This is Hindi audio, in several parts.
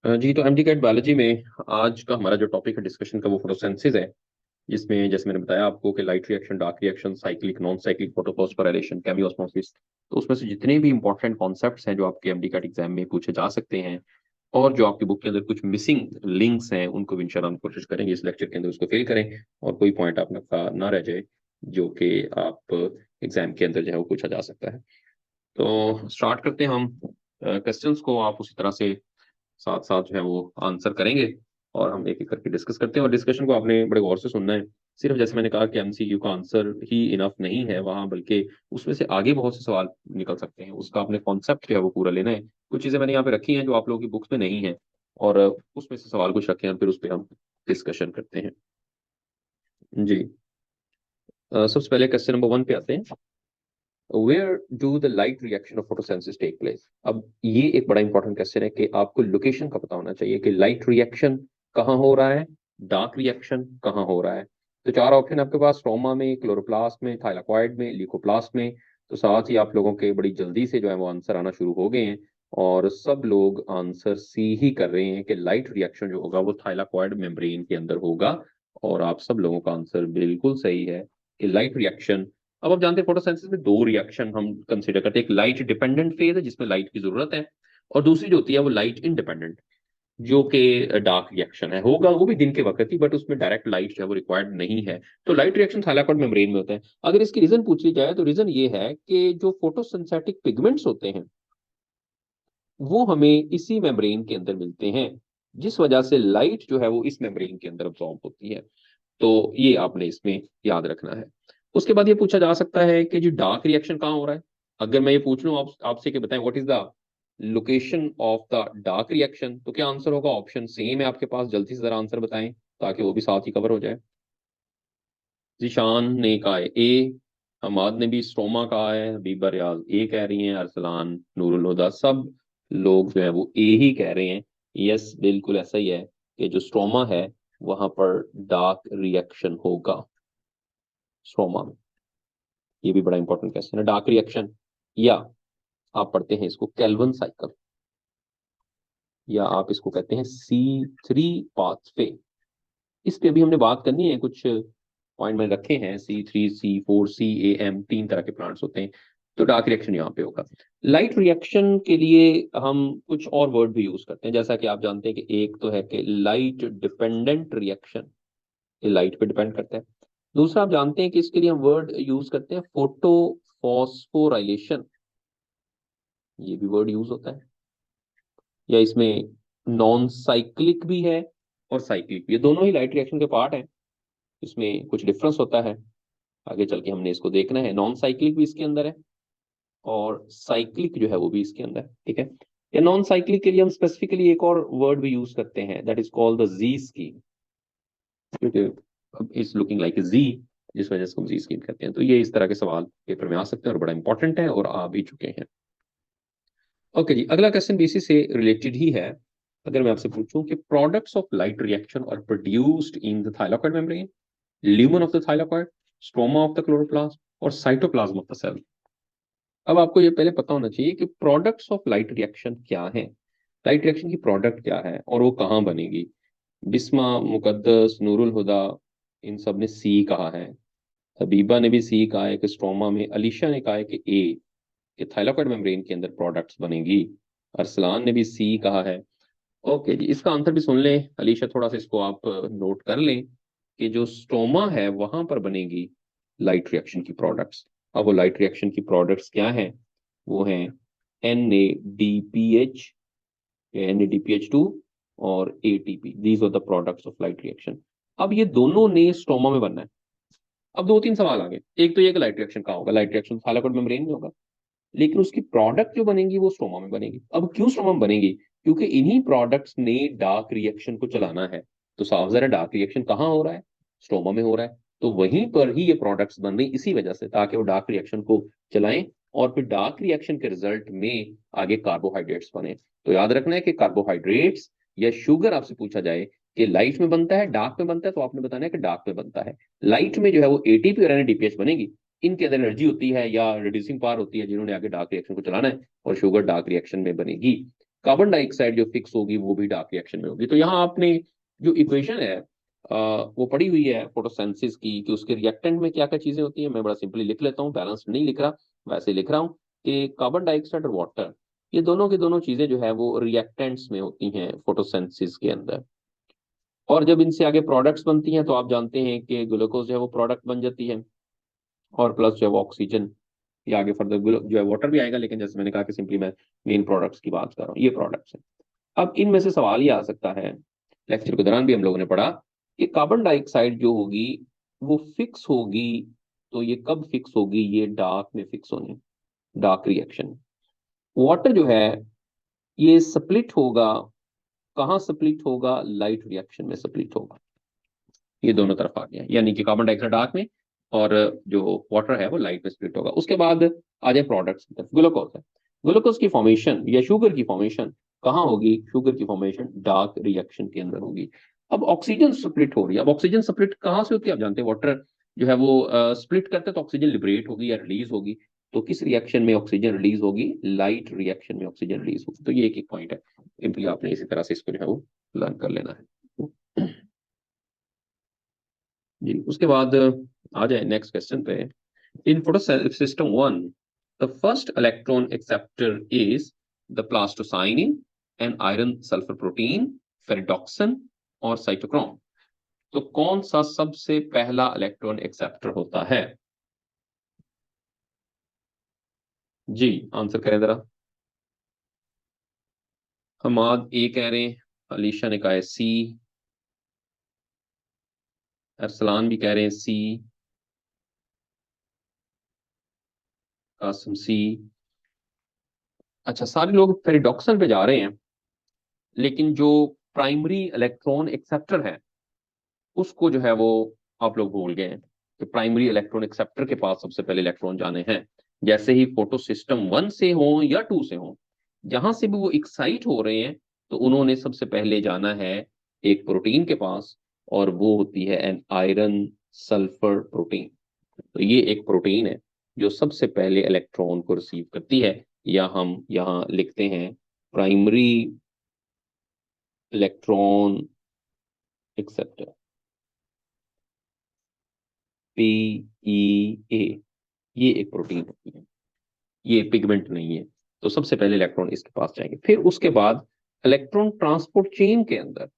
जी, तो एमडी कैट बायोलॉजी में आज का हमारा जो टॉपिक है डिस्कशन का वो फोटोसिंथेसिस है, जिसमें जैसे मैंने बताया आपको कि light reaction, dark reaction, cyclic, non cyclic, photophosphorylation, chemiosmosis. तो उसमें से जितने भी इंपॉर्टेंट कॉन्सेप्ट्स हैं जो आपके एमडी कैट एग्जाम में पूछे जा सकते हैं और जो आपकी बुक के अंदर कुछ मिसिंग लिंक्स हैं उनको भी इंशाल्लाह हम कोशिश करेंगे इस लेक्चर के अंदर उसको फिल करें और कोई पॉइंट आपका ना रह जाए जो कि आप एग्जाम के अंदर जो है वो पूछा जा सकता है। तो स्टार्ट करते हैं हम क्वेश्चंस को, आप उसी तरह से साथ साथ जो है वो आंसर करेंगे और हम एक एक करके डिस्कस करते हैं। और डिस्कशन को आपने बड़े गौर से सुनना है। सिर्फ जैसे मैंने कहा कि एमसीक्यू का आंसर ही इनफ नहीं है वहां, बल्कि उसमें से आगे बहुत से सवाल निकल सकते हैं, उसका आपने कॉन्सेप्ट जो है वो पूरा लेना है। कुछ चीजें मैंने यहाँ पे रखी हैं जो आप लोगों की बुक्स में नहीं है और उसमें से सवाल कुछ रखे हैं, फिर उस पर हम डिस्कशन करते हैं। जी। सबसे पहले क्वेश्चन नंबर 1 पे आते हैं। Where do the light reaction of photosynthesis take place. अब ये एक बड़ा इंपॉर्टेंट क्वेश्चन है कि आपको लोकेशन का पता होना चाहिए कि लाइट रिएक्शन कहाँ हो रहा है, डार्क रिएक्शन कहाँ हो रहा है। तो चार ऑप्शन आपके पास: स्ट्रोमा में, क्लोरोप्लास्ट में, थाइलाकॉइड में, ल्यूकोप्लास्ट में। तो साथ ही आप लोगों के बड़ी जल्दी से जो है वो आंसर आना शुरू हो गए हैं और सब लोग आंसर सी ही कर रहे हैं कि लाइट रिएक्शन जो होगा वो थाइलाकॉइड मेम्ब्रेन के अंदर होगा। और आप सब लोगों का आंसर बिल्कुल सही है कि लाइट रिएक्शन। अब आप जानते हैं फोटोसिंथेसिस में दो रिएक्शन हम कंसीडर करते हैं। एक लाइट डिपेंडेंट फेज है जिसमें लाइट की जरूरत है, और दूसरी जो होती है वो लाइट इंडिपेंडेंट, जो कि डार्क रिएक्शन है। होगा वो भी दिन के वक्त ही, बट उसमें डायरेक्ट लाइट जो है वो रिक्वायर्ड नहीं है। तो लाइट रिएक्शन थाइलाकॉइड मेम्ब्रेन में होता है। अगर इसकी रीजन पूछ ली जाए तो रीजन ये है कि जो फोटोसिंथेटिक पिगमेंट्स होते हैं वो हमें इसी मेम्ब्रेन के अंदर मिलते हैं, जिस वजह से लाइट जो है वो इस मेम्ब्रेन के अंदर अब्सॉर्ब होती है। तो ये आपने इसमें याद रखना है। उसके बाद ये पूछा जा सकता है कि जो डार्क रिएक्शन कहाँ हो रहा है। अगर मैं ये पूछ लूं आपसे कि बताएं what is the location of the dark reaction, तो क्या आंसर होगा? ऑप्शन सेम है आपके पास, जल्दी से जरा आंसर बताएं ताकि वो भी साथ ही कवर हो जाए। जिशान ने कहा है ए, हमाद ने भी स्ट्रोमा कहा है, हबीबा रियाज ए कह रही हैं, अरसलान, नूरुल हुदा, सब लोग जो है वो ए ही कह रहे हैं। यस, बिल्कुल ऐसा ही है कि जो स्ट्रोमा है वहां पर डार्क रिएक्शन होगा स्ट्रोमा में। ये भी बड़ा इंपॉर्टेंट क्वेश्चन है, डार्क रिएक्शन, या आप पढ़ते हैं इसको केल्विन साइकिल, या आप इसको कहते हैं C3 पाथवे। इस पे अभी हमने बात करनी है। कुछ पॉइंट मैंने रखे हैं, C3, C4, CAM, तीन तरह के प्लांट्स होते हैं। तो डार्क रिएक्शन यहाँ पे होगा। लाइट रिएक्शन के लिए हम कुछ और वर्ड भी यूज करते हैं, जैसा कि आप जानते हैं कि एक तो है कि लाइट डिपेंडेंट रिएक्शन, ये लाइट पे डिपेंड करता है। दूसरा आप जानते हैं कि इसके लिए हम वर्ड यूज करते हैं फोटो फॉस्फोराइलेशन, ये भी वर्ड यूज होता है। या इसमें नॉन साइक्लिक भी है और साइक्लिक भी, ये दोनों ही लाइट रिएक्शन के पार्ट हैं। इसमें कुछ डिफरेंस होता है, आगे चल के हमने इसको देखना है। नॉन साइक्लिक भी इसके अंदर है और साइक्लिक जो है वो भी इसके अंदर है, ठीक है। या नॉन साइक्लिक के लिए हम स्पेसिफिकली एक और वर्ड भी यूज करते हैं, that is called the Z scheme, क्योंकि इज लुकिंग लाइक जी, जिस वजह से हम जी स्कीम कहते हैं। तो ये इस तरह के सवाल पेपर में आ सकते हैं और बड़ा इंपॉर्टेंट है और आ भी चुके हैं। ओके जी, अगला क्वेश्चन भी इसी से रिलेटेड ही है। अगर मैं आपसे पूछूं कि products of light reaction are produced in the thylakoid membrane, lumen of the thylakoid, stroma of the chloroplast और साइटोप्लाज्म ऑफ द सेल। अब आपको ये पहले पता होना चाहिए कि प्रोडक्ट्स ऑफ लाइट रिएक्शन क्या है, लाइट रिएक्शन की प्रोडक्ट क्या है और वो कहाँ बनेगी। बिस्मा, मुकद्दस, नूरुल हुदा, इन सब ने सी कहा है। हबीबा ने भी सी कहा है कि स्ट्रोमा में। अलीशा ने कहा है कि ए, कि थाइलाकॉइड मेम्ब्रेन के अंदर प्रोडक्ट्स बनेगी। अरसलान ने भी सी कहा है। ओके जी, इसका आंसर भी सुन लें अलीशा, थोड़ा सा इसको आप नोट कर लें कि जो स्टोमा है वहां पर बनेगी लाइट रिएक्शन की प्रोडक्ट्स। अब वो लाइट रिएक्शन की प्रोडक्ट्स क्या हैं? वो हैं NADPH, NADPH2 और ATP। These are the products of light reaction. अब ये दोनों ने स्टोमा में बनना है। अब दो तीन सवाल आ गए। एक तो ये कि लाइट रिएक्शन कहाँ होगा, लाइट रिएक्शन थाइलाकॉइड मेम्ब्रेन में होगा, लेकिन उसकी प्रोडक्ट जो बनेगी वो स्ट्रोमा में बनेगी। अब क्यों स्ट्रोमा में बनेगी? क्योंकि इन्हीं प्रोडक्ट्स ने डार्क रिएक्शन को चलाना है। तो साफ जरा डार्क रिएक्शन कहाँ हो रहा है? स्ट्रोमा में हो रहा है। तो वहीं पर ही ये प्रोडक्ट्स बन रही इसी वजह से, ताकि वो डार्क रिएक्शन को चलाएं और फिर डार्क रिएक्शन के रिजल्ट में आगे कार्बोहाइड्रेट्स बने। तो याद रखना है कि कार्बोहाइड्रेट्स या शुगर आपसे पूछा जाए कि लाइट में बनता है डार्क में बनता है, तो आपने बताना है कि डार्क में बनता है। लाइट में जो है वो ATP और NADPH बनेगी, इनके अंदर एनर्जी होती है या रिड्यूसिंग पावर होती है जिन्होंने आगे डार्क रिएक्शन को चलाना है, और शुगर डार्क रिएक्शन में बनेगी। कार्बन डाइऑक्साइड जो फिक्स होगी वो भी डार्क रिएक्शन में होगी। तो यहाँ आपने जो इक्वेशन है वो पड़ी हुई है फोटोसिंथेसिस की, कि उसके रिएक्टेंट में क्या क्या चीजें होती हैं। मैं बड़ा सिंपली लिख लेता हूँ, बैलेंस नहीं लिख रहा, वैसे लिख रहा हूँ कि कार्बन डाइऑक्साइड और वाटर, ये दोनों की दोनों चीजें जो है वो रिएक्टेंट्स में होती हैं फोटोसिंथेसिस के अंदर। और जब इनसे आगे प्रोडक्ट्स बनती हैं तो आप जानते हैं कि ग्लूकोज जो है वो प्रोडक्ट बन जाती है, और प्लस जो है वो ऑक्सीजन, या आगे फर्दर जो है वाटर भी आएगा, लेकिन जैसे मैंने कहा कि सिंपली मैं मेन प्रोडक्ट्स की बात कर रहा हूँ, ये प्रोडक्ट्स हैं। अब इनमें से सवाल ये आ सकता है, लेक्चर के दौरान भी हम लोगों ने पढ़ा, कि कार्बन डाइऑक्साइड जो होगी वो फिक्स होगी, तो ये कब फिक्स होगी, ये डार्क में फिक्स होनी, डार्क रिएक्शन। वाटर जो है ये स्प्लिट होगा, कहाँ स्प्लिट होगा, लाइट रिएक्शन में स्प्लिट होगा। ये दोनों तरफ आ गया, यानी कि कार्बन डाइऑक्साइड डार्क में और जो वाटर है वो लाइट में स्प्लिट होगा। उसके बाद आ जाए प्रोडक्ट्स की तरफ, ग्लूकोज है। ग्लूकोज की फॉर्मेशन या शुगर की फॉर्मेशन कहाँ होगी, शुगर की फॉर्मेशन डार्क रिएक्शन के अंदर होगी। अब ऑक्सीजन स्प्लिट हो रही है, अब ऑक्सीजन स्प्लिट कहाँ से होती है, आप जानते हैं वाटर जो है वो स्प्लिट करते हैं तो ऑक्सीजन लिबरेट होगी या रिलीज होगी। तो किस रिएक्शन में ऑक्सीजन रिलीज होगी, लाइट रिएक्शन में ऑक्सीजन रिलीज होगी। तो ये एक पॉइंट है, सिंपली आपने इसी तरह से इसको जो है वो लर्न कर लेना है जी। उसके बाद आ जाए नेक्स्ट क्वेश्चन पे। In photosystem one, the first electron acceptor is the plastocyanin and iron sulphur protein, ferredoxin और साइटोक्रोम। तो कौन सा सबसे पहला इलेक्ट्रॉन एक्सेप्टर होता है? जी, आंसर करें जरा। हमाद ए कह रहे हैं, अलीशा ने कहा है सी, अरसलान भी कह रहे हैं सी, कासिम सी। अच्छा, सारे लोग फेरिडोक्सिन पे जा रहे हैं, लेकिन जो प्राइमरी इलेक्ट्रॉन एक्सेप्टर है उसको जो है वो आप लोग भूल गए हैं, कि प्राइमरी इलेक्ट्रॉन एक्सेप्टर के पास सबसे पहले इलेक्ट्रॉन जाने हैं। जैसे ही फोटो सिस्टम वन से हो या टू से हो, जहां से भी वो एक्साइट हो रहे हैं, तो उन्होंने सबसे पहले जाना है एक प्रोटीन के पास, और वो होती है एन आयरन सल्फर प्रोटीन। तो ये एक प्रोटीन है जो सबसे पहले इलेक्ट्रॉन को रिसीव करती है, या हम यहाँ लिखते हैं प्राइमरी इलेक्ट्रॉन एक्सेप्टर, PEA। ये एक प्रोटीन होती है, ये पिगमेंट नहीं है। तो सबसे पहले इलेक्ट्रॉन इसके पास जाएंगे। फिर उसके बाद इलेक्ट्रॉन ट्रांसपोर्ट चेन के अंदर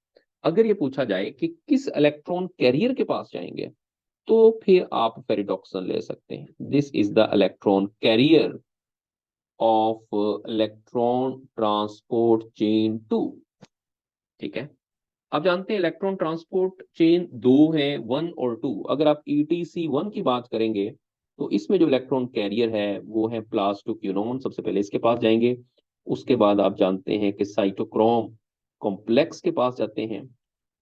अगर ये पूछा जाए कि किस इलेक्ट्रॉन कैरियर के पास जाएंगे, तो फिर आप फेरिडोक्सिन ले सकते हैं। This is the electron carrier of electron transport chain two. ठीक है, आप जानते हैं इलेक्ट्रॉन ट्रांसपोर्ट चेन दो हैं, वन और टू। अगर आप ETC वन की बात करेंगे तो इसमें जो इलेक्ट्रॉन कैरियर है वो है प्लास्टोक्यूनोन, सबसे पहले इसके पास जाएंगे। उसके बाद आप जानते हैं कि साइटोक्रोम कॉम्प्लेक्स के पास जाते हैं।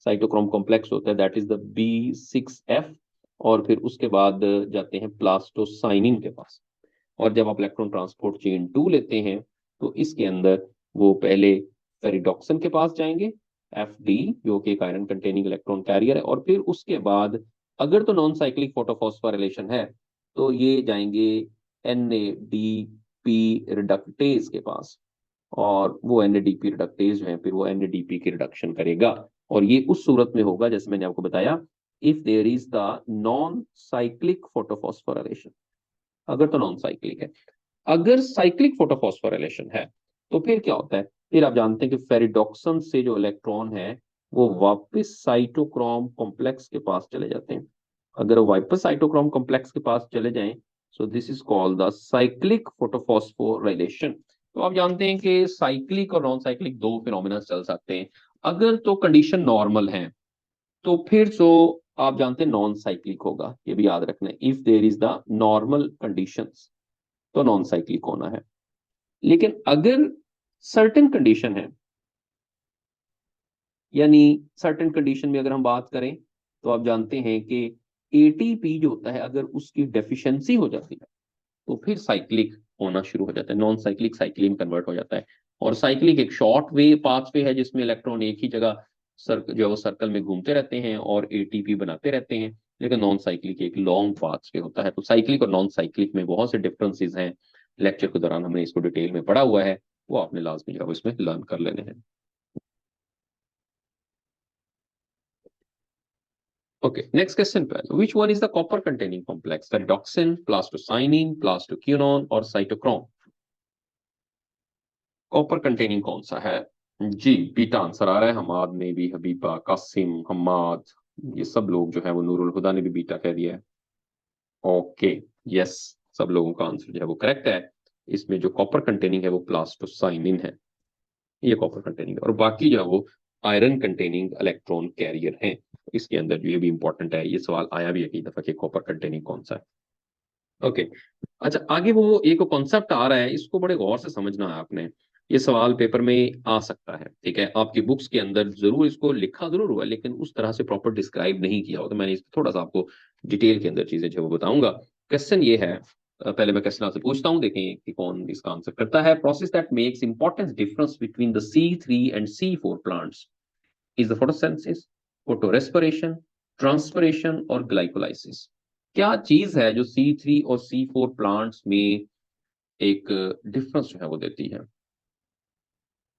साइटोक्रोम कॉम्प्लेक्स होता है दैट इज द B6F। और फिर उसके बाद जाते हैं प्लास्टोसाइनिन के पास। और जब आप इलेक्ट्रॉन ट्रांसपोर्ट चेन टू लेते हैं तो इसके अंदर वो पहले फेरिडोक्सिन के पास जाएंगे, FD, जो कि एक आयरन कंटेनिंग इलेक्ट्रॉन कैरियर है। और फिर उसके बाद अगर तो नॉन साइक्लिक फोटोफॉस्फोराइलेशन है तो ये जाएंगे NADP रिडक्टेज के पास, और वो NADP रिडक्टेज जो है फिर वो NADP की रिडक्शन करेगा। और ये उस सूरत में होगा जैसे मैंने आपको बताया, if there is the non cyclic photophosphorylation. अगर तो नॉन साइक्लिक है, अगर साइक्लिक फोटोफॉस्फोराइलेशन है तो फिर क्या होता है, फिर आप जानते हैं कि फेरिडोक्सिन से जो इलेक्ट्रॉन है वो वापस साइटोक्रोम कॉम्प्लेक्स के पास चले जाते हैं। अगर वो वापस साइटोक्रोम कॉम्प्लेक्स के पास चले जाएं, so this is called the cyclic photophosphorylation. तो आप जानते हैं कि साइक्लिक और नॉन साइक्लिक दो फिनोमिना चल सकते हैं। अगर तो कंडीशन नॉर्मल है तो फिर तो आप जानते हैं नॉन साइक्लिक होगा, ये भी याद रखना है। If there is the normal conditions तो नॉन साइक्लिक होना है। लेकिन अगर सर्टेन कंडीशन है, यानी सर्टेन कंडीशन में अगर हम बात करें तो आप जानते हैं कि ATP जो होता है अगर उसकी डेफिशिएंसी हो जाती है तो फिर साइक्लिक होना शुरू हो जाता है, नॉन साइक्लिक साइक्लिक में कन्वर्ट हो जाता है। और साइक्लिक एक शॉर्ट वे पाथ वे है जिसमें इलेक्ट्रॉन एक ही जगह जो है वो सर्कल में घूमते रहते हैं और ATP बनाते रहते हैं। लेकिन नॉन साइक्लिक एक लॉन्ग पाथ वे होता है। तो साइक्लिक और नॉन साइक्लिक में बहुत से डिफरेंसेस हैं, लेक्चर के दौरान हमने इसको डिटेल में पढ़ा हुआ है। वो आपने लाजमी जो है वो इसमें लर्न कर लेने हैं। ओके, नेक्स्ट क्वेश्चन पे, which one is the copper containing complex, paradoxin, plastocyanin, plastoquinone और साइटोक्रोम? कॉपर कंटेनिंग कौन सा है? जी, बीटा आंसर आ रहा है। हमाद ने भी, हबीबा, कासिम, हम्माद, ये सब लोग जो है वो, नूरुल हुदा ने भी बीटा कह दिया है। ओके, यस, सब लोगों का आंसर जो है वो करेक्ट है। इसमें जो कॉपर कंटेनिंग है वो प्लास्टोसाइनिन है, ये कॉपर कंटेनिंग है। और बाकी जो है वो आयरन कंटेनिंग इलेक्ट्रॉन कैरियर हैं। इसके अंदर जो ये भी इंपॉर्टेंट है, ये सवाल आया भी है कई दफा कि कॉपर कंटेनिंग कौन सा है। ओके, अच्छा, आगे वो एक कॉन्सेप्ट आ रहा है, इसको बड़े गौर से समझना है आपने। ये सवाल पेपर में आ सकता है, ठीक है, आपकी बुक्स के अंदर जरूर इसको लिखा जरूर हुआ है, लेकिन उस तरह से प्रॉपर डिस्क्राइब नहीं किया हो, तो मैंने इसको थोड़ा सा आपको डिटेल के अंदर चीजें जो है वो बताऊंगा। क्वेश्चन ये है, पहले मैं क्वेश्चन आपसे पूछता हूँ, देखें कि कौन इसका आंसर करता है। Process that makes importance difference between the C3 and C4 plants is the photosynthesis, फोटोरेस्पिरेशन, transpiration और ग्लाइकोलाइसिस? क्या चीज है जो C3 और C4 प्लांट्स में एक डिफरेंस जो है वो देती है?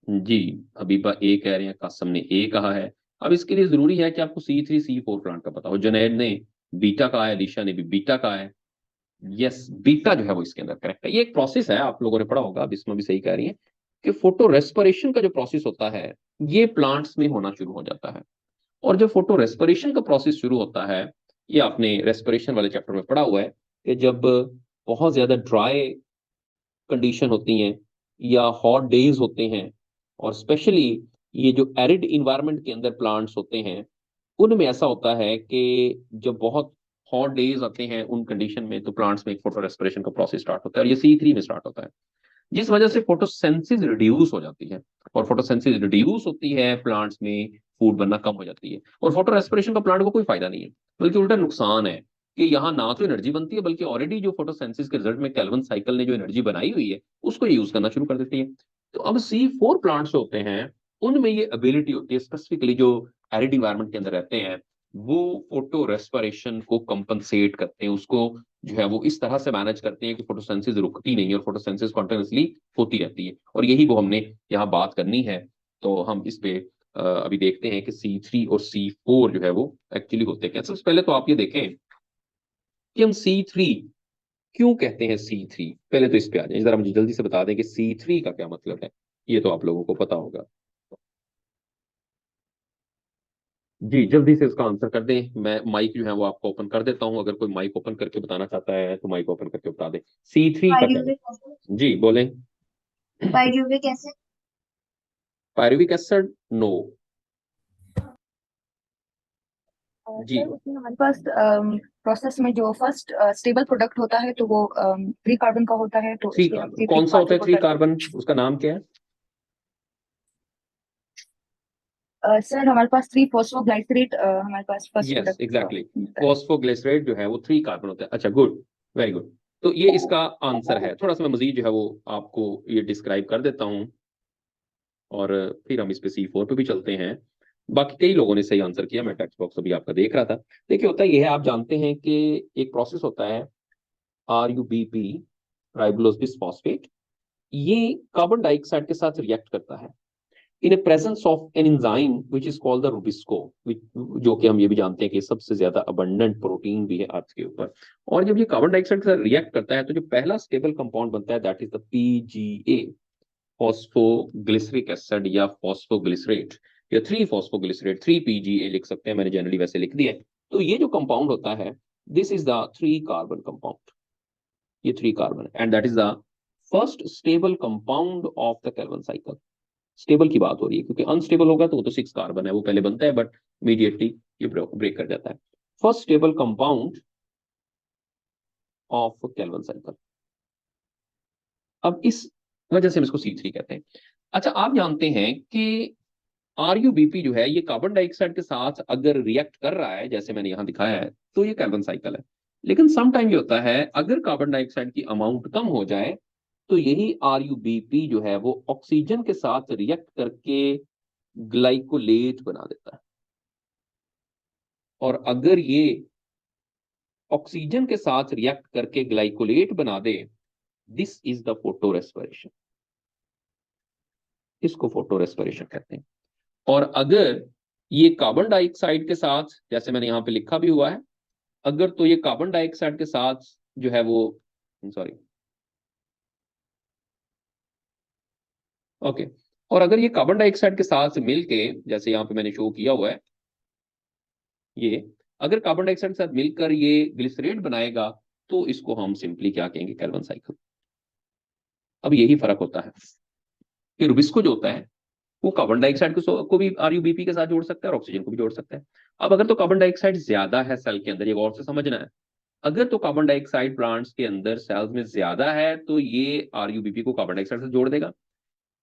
जी, हबीबा ए कह रहे हैं, कासम ने ए कहा है। अब इसके लिए जरूरी है कि आपको C3 C4 प्लांट का पता हो। जुनैद ने बीटा कहा है, अलीशा ने भी बीटा कहा है। यस, बीटा जो है वो इसके अंदर करेक्ट है। ये एक प्रोसेस है, आप लोगों ने पढ़ा होगा, अब इसमें भी सही कह रही है कि फोटो रेस्पिरेशन का जो प्रोसेस होता है, ये प्लांट्स में होना शुरू हो जाता है। और जब फोटो रेस्पिरेशन का प्रोसेस शुरू होता है, ये आपने रेस्पिरेशन वाले चैप्टर में पढ़ा हुआ है कि जब बहुत ज्यादा ड्राई कंडीशन होती हैं या हॉट डेज होते हैं, और स्पेशली ये जो एरिड इन्वायरमेंट के अंदर प्लांट्स होते हैं, उनमें ऐसा होता है कि जब बहुत हॉट डेज आते हैं उन कंडीशन में, तो प्लांट्स में एक फोटो रेस्पिरेशन का प्रोसेस स्टार्ट होता है, और ये C3 में स्टार्ट होता है, जिस वजह से फोटोसेंसिस रिड्यूस हो जाती है। और फोटोसेंसिस रिड्यूस होती है, प्लांट्स में फूड बनना कम हो जाती है। और फोटो रेस्पिरेशन का प्लांट को कोई फायदा नहीं है, बल्कि उल्टा नुकसान है कि यहाँ ना तो एनर्जी बनती है, बल्कि ऑलरेडी जो फोटोसेंसिस के रिजल्ट में कैल्विन साइकिल ने जो एनर्जी बनाई हुई है, उसको यूज करना शुरू कर देती है। तो अब C4 प्लांट्स होते हैं, उनमें ये एबिलिटी होती है, स्पेसिफिकली जो एरिड इन्वायरमेंट के अंदर रहते हैं, वो फोटो रेस्पिरेशन को कंपनसेट करते हैं, उसको जो है वो इस तरह से मैनेज करते हैं कि फोटोसिंथेसिस रुकती नहीं है और फोटोसिंथेसिस कॉन्टिन्यूसली होती रहती है। और यही वो हमने यहाँ बात करनी है। तो हम इस पे अभी देखते हैं कि C3 और C4 जो है वो एक्चुअली होते हैं। सबसे पहले तो आप ये देखें कि हम C3 क्यों कहते हैं C3। पहले तो इस पे आ जाए, जरा मुझे जल्दी से बता दें कि C3 का क्या मतलब है। ये तो आप लोगों को पता होगा। जी, जल्दी से इसका आंसर कर दें। मैं माइक जो है वो आपको ओपन कर देता हूं, अगर कोई माइक ओपन करके बताना चाहता है तो माइक ओपन करके बता दे। C3 का क्या पायरुवेट है? एसिड। जी बोलें। Pyruvate acid. Pyruvic acid, no. जी, सर उसमें हमारे पास प्रोसेस में जो फर्स्ट स्टेबल प्रोडक्ट होता है तो वो 3 कार्बन का होता है, तो थ्री इसलिए हम कार्बन C3 कौन सा होता है? थ्री क्वाड्रोपो। कार्बन, उसका नाम क्या है? सर हमारे पास 3 फॉस्फोग्लाइसरेट हमारे पास फर्स्ट यस, प्रोडक्ट एग्जैक्टली। मिलता है। फॉस्फोग्लिसरेट जो है वो 3 कार्बन होता है। अच्छा, गुड, वेरी गुड। तो ये इसका आंसर है। थोड़ा सा मैं मजीद जो है वो आपको ये डिस्क्राइब कर देता हूँ, और फिर हम इस पे C4 पे भी चलते हैं। बाकी कई लोगों ने सही आंसर किया, मैं टेक्स्ट बॉक्स अभी आपका देख रहा था। देखिए, होता यह है, आप जानते हैं कि एक प्रोसेस होता है RuBP, राइबोलोज बिस्फॉस्फेट। ये कार्बन डाइऑक्साइड के साथ रिएक्ट करता है in a presence of an enzyme which is called the rubisco, जो कि हम ये भी जानते हैं कि सबसे ज्यादा अबंडेंट प्रोटीन भी है अर्थ के ऊपर। और जब ये कार्बन डाइऑक्साइड के साथ रिएक्ट करता है, तो जो पहला स्टेबल कंपाउंड बनता है, that is the PGA, phosphoglyceric acid या फॉस्फोग्लिसरेट, या 3 फॉस्फोग्लिसरेट, 3 PGA लिख सकते हैं, मैंने जनरली वैसे लिख दिया है। तो ये जो कंपाउंड होता है, this is the 3 carbon compound. ये 3 carbon, and that is the first stable compound of the Calvin cycle. Stable की बात हो रही है, क्योंकि अनस्टेबल होगा तो वो तो 6 कार्बन है, वो पहले बनता है बट इमीडिएटली ये ब्रेक कर जाता है। First stable compound of Calvin cycle. अब इस वजह से हम इसको C3 कहते हैं। अच्छा, आप जानते हैं कि RuBP जो है, ये कार्बन डाइऑक्साइड के साथ अगर रिएक्ट कर रहा है, जैसे मैंने यहां दिखाया है, तो ये कैल्विन साइकिल है। लेकिन सम टाइम ये होता है, अगर कार्बन डाइऑक्साइड की अमाउंट कम हो जाए, तो यही RuBP जो है वो ऑक्सीजन के साथ रिएक्ट करके ग्लाइकोलेट बना देता है। और अगर ये ऑक्सीजन के साथ रिएक्ट करके ग्लाइकोलेट बना दे, this is the photorespiration. इसको फोटो रेस्पिरेशन कहते हैं। और अगर ये कार्बन डाइऑक्साइड के साथ, जैसे मैंने यहाँ पे लिखा भी हुआ है, अगर तो ये कार्बन डाइऑक्साइड के साथ जो है वो, सॉरी, ओके, और अगर ये कार्बन डाइऑक्साइड के साथ मिलके, जैसे यहाँ पे मैंने शो किया हुआ है, ये अगर कार्बन डाइऑक्साइड के साथ मिलकर ये ग्लिसरेट बनाएगा, तो इसको हम सिंपली क्या कहेंगे, कैल्विन साइकिल। अब यही फर्क होता है कि रुबिस्को जो होता है वो कार्बन डाइऑक्साइड को भी आरयूबीपी के साथ जोड़ सकता है और ऑक्सीजन को भी जोड़ सकता है। अब अगर तो कार्बन डाइऑक्साइड ज्यादा है सेल के अंदर, ये गौर से समझना है, अगर तो कार्बन डाइऑक्साइड प्लांट्स के अंदर सेल्स में ज्यादा है तो ये आरयूबीपी को कार्बन डाइऑक्साइड से जोड़ देगा,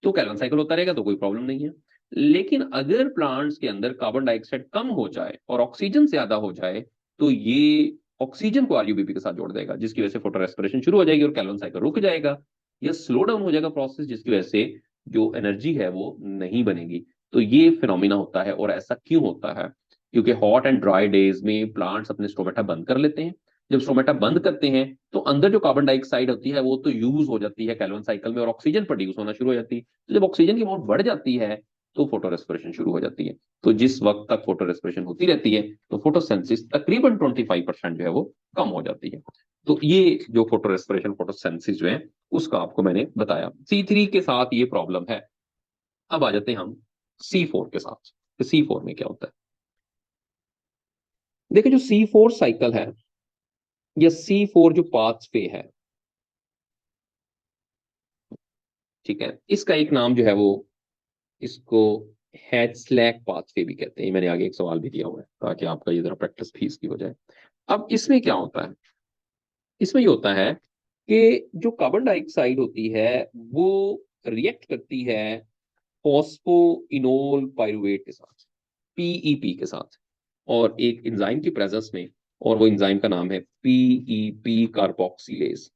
तो कैल्विन साइकिल होता रहेगा, तो कोई प्रॉब्लम नहीं है। लेकिन अगर प्लांट्स के अंदर कार्बन डाइऑक्साइड कम हो जाए और ऑक्सीजन ज्यादा हो जाए, तो ये ऑक्सीजन को आरयूबीपी के साथ जोड़ देगा, जिसकी वजह से फोटो रेस्पिरेशन शुरू हो जाएगी और कैल्विन साइकिल रुक जाएगा या स्लो डाउन हो जाएगा प्रोसेस, जिसकी वजह से जो एनर्जी है वो नहीं बनेगी। तो ये फिनोमिना होता है। और ऐसा क्यों होता है? क्योंकि हॉट एंड ड्राई डेज में प्लांट्स अपने स्टोमेटा बंद कर लेते हैं। जब स्टोमेटा बंद करते हैं तो अंदर जो कार्बन डाइऑक्साइड होती है वो तो यूज हो जाती है कैल्विन साइकिल में और ऑक्सीजन प्रोड्यूस होना शुरू हो जाती है। तो जब ऑक्सीजन की अमाउंट बढ़ जाती है तो फोटो रेस्पिरेशन शुरू हो जाती है। तो जिस वक्त तक फोटो रेस्पिरेशन होती रहती है तो फोटोसेंसिस तकरीबन 25% जो है वो कम हो जाती है। तो ये जो फोटो रेस्पिरेशन फोटोसेंसिस जो है उसका आपको मैंने बताया। C3 के साथ ये प्रॉब्लम है। अब आ जाते हैं हम C4 के साथ। तो C4 में क्या होता है? देखिए, जो C4 साइकिल है या C4 जो पाथवे है, ठीक है, इसका एक नाम जो है वो, इसको हैचस्लैक पाथवे भी कहते हैं। मैंने आगे एक सवाल भी दिया हुआ है ताकि आपका ये जरा प्रैक्टिस भी इसकी हो जाए। अब इसमें क्या होता है? इसमें ये होता है कि जो कार्बन डाइऑक्साइड होती है वो रिएक्ट करती है फॉस्फोइनोल पाइरुवेट के साथ, पीईपी के साथ, और एक एंजाइम की प्रेजेंस में, और वो एंजाइम का नाम है पीईपी कार्बोक्सिलेज।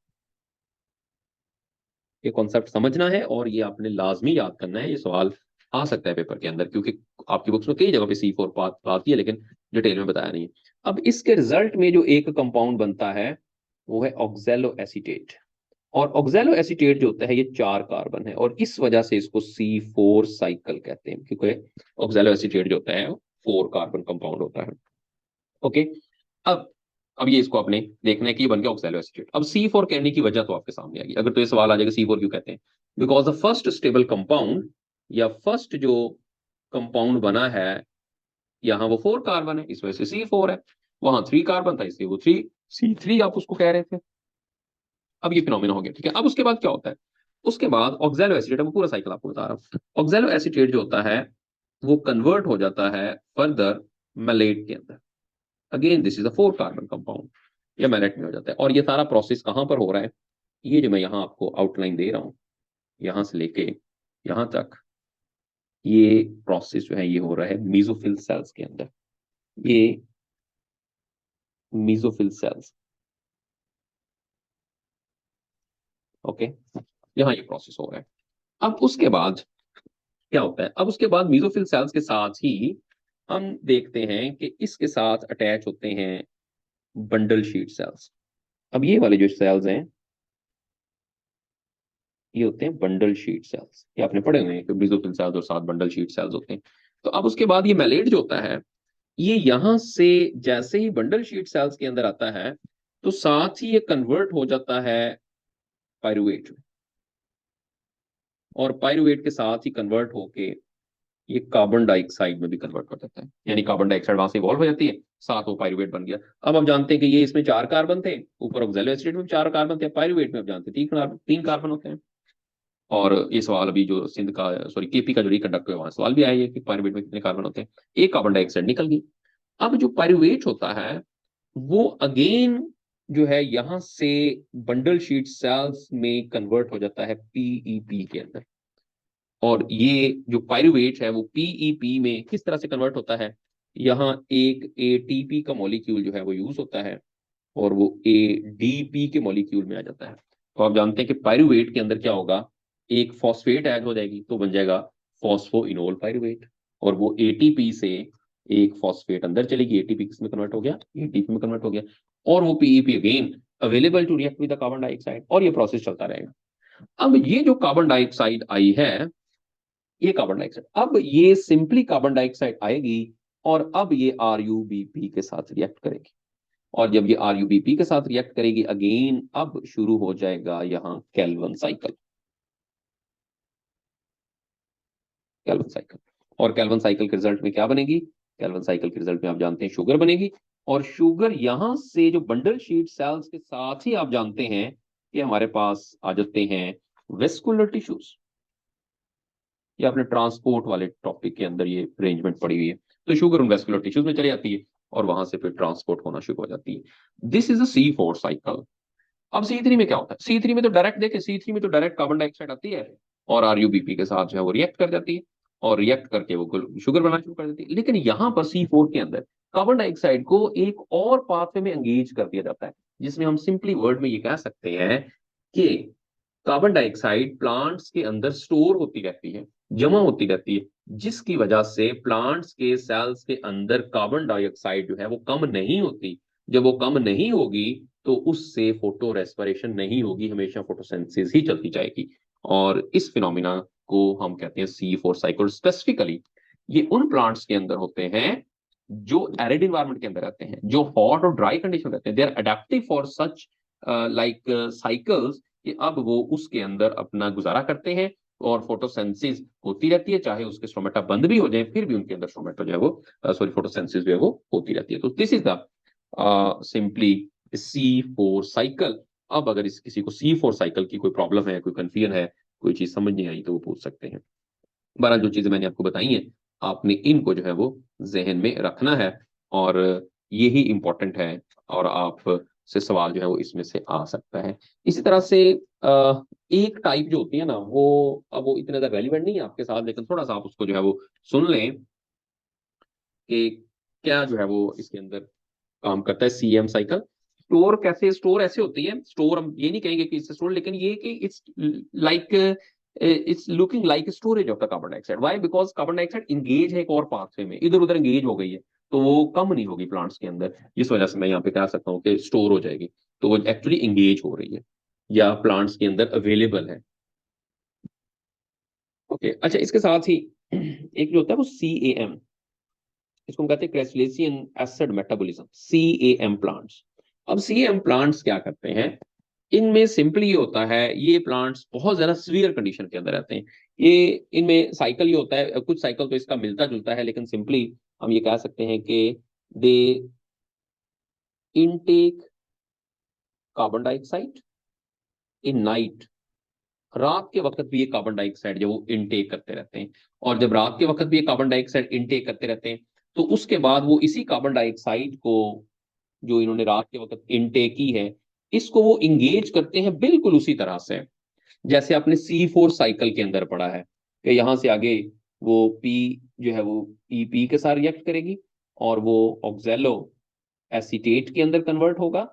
ये कॉन्सेप्ट समझना है और ये आपने लाजमी याद करना है। ये सवाल आ सकता है पेपर के अंदर, क्योंकि आपकी बुक्स में कई जगह पे C4 पाथ आती है लेकिन डिटेल में बताया नहीं है। अब इसके रिजल्ट में जो एक कंपाउंड बनता है वो है ऑक्सैलो एसीटेट। और ऑक्सैलो एसीटेट जो होता है ये 4 कार्बन है और इस वजह से इसको C4 साइकिल कहते हैं, क्योंकि ऑक्सैलो एसीटेट जो होता है 4 कार्बन कंपाउंड होता है। ओके। अब अब ये इसको आपने देखना है कि ये बन गया ऑक्सैलो एसीटेट। अब C4 कहने की वजह तो आपके सामने आ गई। अगर तो ये सवाल आ जाएगा C4 क्यों कहते हैं, because the first stable compound या फर्स्ट जो कंपाउंड बना है यहाँ वो 4 कार्बन है, इस वजह से C4 है। वहां 3 कार्बन था इसलिए वो 3C3 आप उसको कह रहे थे। अब ये फिनोमिना हो गया, ठीक है। अब उसके बाद क्या होता है? उसके बाद ऑक्सैलो एसीटेट, मैं पूरा साइकिल आपको बता रहा हूँ। ऑक्सैलो एसीटेट जो होता है वो कन्वर्ट हो जाता है फर्दर मैलेट के अंदर। Again this is a 4 carbon compound, ये मैलेट में हो जाता है। और ये सारा प्रोसेस कहाँ पर हो रहा है? ये जो मैं यहाँ आपको आउटलाइन दे रहा हूँ, यहाँ से लेके यहाँ तक, ये प्रोसेस जो है ये हो रहा है मीजोफिल सेल्स के अंदर। ये मीजोफिल सेल्स, ओके, यहाँ ये प्रोसेस हो रहा है। अब उसके बाद क्या होता है? अब उसके बाद मीजोफिल सेल्स के साथ ही हम देखते हैं कि इसके साथ अटैच होते हैं बंडल शीट सेल्स। अब ये वाले जो सेल्स हैं ये होते हैं बंडल शीट सेल्स। ये आपने पढ़े हुए हैं कि बेसोफिल सेल्स और साथ बंडल शीट सेल्स होते हैं। तो अब उसके बाद ये मैलेट जो होता है ये यहां से जैसे ही बंडल शीट सेल्स के अंदर आता है तो साथ ही ये कन्वर्ट हो जाता है पायरुवेट में, और पायरुवेट के साथ ही कन्वर्ट होके ये कार्बन डाइऑक्साइड में भी कन्वर्ट हो जाता है। यानी कार्बन डाइऑक्साइड वहां से इवॉल्व हो जाती है, साथ वो पायरुवेट बन गया। अब हम जानते हैं कि ये इसमें 4 कार्बन थे, ऊपर ऑक्सैलो एसिड में 4 कार्बन थे, पायरुवेट में हम जानते हैं 3 कार्बन होते हैं। और ये सवाल अभी जो सिंध का, सॉरी, केपी का जो रिकंडक्ट हुआ वहां सवाल भी आया है कि पायरुवेट में कितने कार्बन होते हैं। एक कार्बन डाइऑक्साइड निकल गई। अब जो पायरुवेट होता है वो अगेन जो है यहां से बंडल शीट सेल्स में कन्वर्ट हो जाता है पीईपी के अंदर। और ये जो पायरुवेट है वो पीईपी में किस तरह से कन्वर्ट होता है? यहाँ एक एटीपी का मॉलिक्यूल जो है वो यूज होता है और वो एडीपी के मॉलिक्यूल में आ जाता है। तो आप जानते हैं कि पायरुवेट के अंदर क्या होगा? एक फॉस्फेट ऐड हो जाएगी तो बन जाएगा फॉस्फोइनोल पायरुवेट, और वो एटीपी से एक फॉस्फेट अंदर चलेगी, एटीपी किसमें कन्वर्ट हो गया? एटीपी में कन्वर्ट हो गया। और वो PEP again available to react with the carbon dioxide, और ये प्रोसेस चलता रहेगा। अब ये जो कार्बन डाइऑक्साइड आई है ये कार्बन डाइऑक्साइड, अब ये सिंपली कार्बन डाइऑक्साइड आएगी और अब ये RuBp के साथ रिएक्ट करेगी, और जब ये RuBp के साथ रिएक्ट करेगी अगेन, अब शुरू हो जाएगा यहाँ केल्विन साइकिल। केल्विन साइकिल, और केल्विन साइकिल के रिजल्ट में क्या बनेगी? केल्विन साइकिल के रिजल्ट में आप जानते हैं शुगर बनेगी, और शुगर यहां से जो बंडल शीट सेल्स के साथ ही आप जानते हैं कि हमारे पास आ जाते हैं वेस्कुलर टिश्यूज। ये अपने ट्रांसपोर्ट वाले टॉपिक के अंदर ये अरेंजमेंट पड़ी हुई है। तो शुगर उन वेस्कुलर टिश्यूज में चली जाती है और वहां से फिर ट्रांसपोर्ट होना शुरू हो जाती है। This is a C4 cycle. अब C3 में क्या होता है? C3 में तो डायरेक्ट देखे, C3 में तो डायरेक्ट कार्बन डाइऑक्साइड आती है और RuBp के साथ जो है वो रिएक्ट कर जाती है, और रिएक्ट करके वो शुगर बनाना शुरू कर देती है। लेकिन यहाँ पर C4 के अंदर कार्बन डाइऑक्साइड को एक और पाथवे में एंगेज कर दिया जाता है, जिसमें हम सिंपली वर्ड में ये कह सकते हैं कि कार्बन डाइऑक्साइड प्लांट्स के अंदर स्टोर होती रहती है, जमा होती रहती है, जिसकी वजह से प्लांट्स के सेल्स के अंदर कार्बन डाइऑक्साइड जो है वो कम नहीं होती। जब वो कम नहीं होगी तो उससे फोटो रेस्पिरेशन नहीं होगी, हमेशा फोटोसिंथेसिस ही चलती जाएगी, और इस फिनोमिना को हम कहते हैं C4 साइकिल। स्पेसिफिकली ये उन प्लांट्स के अंदर होते हैं जो एरिड इन्वायरमेंट के अंदर रहते हैं, जो हॉट और ड्राई कंडीशन रहते हैं। They are adaptive for such like cycles, कि अब वो उसके अंदर अपना गुजारा करते हैं और फोटोसेंसिस होती रहती है, चाहे उसके स्ट्रोमेटा बंद भी हो जाए फिर भी उनके अंदर स्ट्रोमेटा जो है वो सॉरी फोटोसेंसिस जो है वो होती रहती है। तो this is the simply C4 cycle. अब अगर इस किसी को C4 साइकिल की कोई प्रॉब्लम है, कोई कंफ्यूजन है, कोई चीज समझ नहीं आई, तो वो पूछ सकते हैं। बहरहाल जो चीजें मैंने आपको बताई हैं, आपने इनको जो है वो जहन में रखना है, और यही इंपॉर्टेंट है, और आप से सवाल जो है वो इसमें से आ सकता है। इसी तरह से एक टाइप जो होती है ना, वो अब वो इतना ज्यादा रेलिवेंट नहीं है आपके साथ, लेकिन थोड़ा सा आप उसको जो है वो सुन लें कि क्या जो है वो इसके अंदर काम करता है CM साइकिल। स्टोर कैसे, स्टोर ऐसे होती है, स्टोर हम ये नहीं कहेंगे कि इससे स्टोर, लेकिन ये कि it's like it's looking like storage of the carbon dioxide. Why? Because carbon dioxide engage है एक और पाथवे में, इधर उधर इंगेज हो गई है, तो वो कम नहीं होगी प्लांट्स के अंदर, इस वजह से मैं यहाँ पे कह सकता हूँ कि स्टोर हो जाएगी। तो वो एक्चुअली इंगेज हो रही है या प्लांट्स के अंदर अवेलेबल है। ओके, अच्छा, इसके साथ ही एक जो होता है वो CAM, इसको हम कहते हैं crassulacean acid metabolism, CAM plants. अब CAM प्लांट्स क्या करते हैं? इनमें सिंपली ये होता है, ये प्लांट्स बहुत ज्यादा सीवियर कंडीशन के अंदर रहते हैं। ये इनमें साइकिल ये होता है, कुछ साइकिल तो इसका मिलता जुलता है, लेकिन सिंपली हम ये कह सकते हैं कि they intake carbon dioxide in night. रात के वक्त भी ये कार्बन डाइऑक्साइड जो वो इनटेक करते रहते हैं, और जब रात के वक्त भी ये कार्बन डाइऑक्साइड इनटेक करते रहते हैं, तो उसके बाद वो इसी कार्बन डाइऑक्साइड को जो इन्होंने रात के वक्त इनटेक की है, इसको वो इंगेज करते हैं बिल्कुल उसी तरह से जैसे आपने C4 साइकिल के अंदर पढ़ा है, कि यहां से आगे वो P जो है वो EP के साथ रिएक्ट करेगी, और वो ऑक्जेलो एसीटेट के अंदर कन्वर्ट होगा,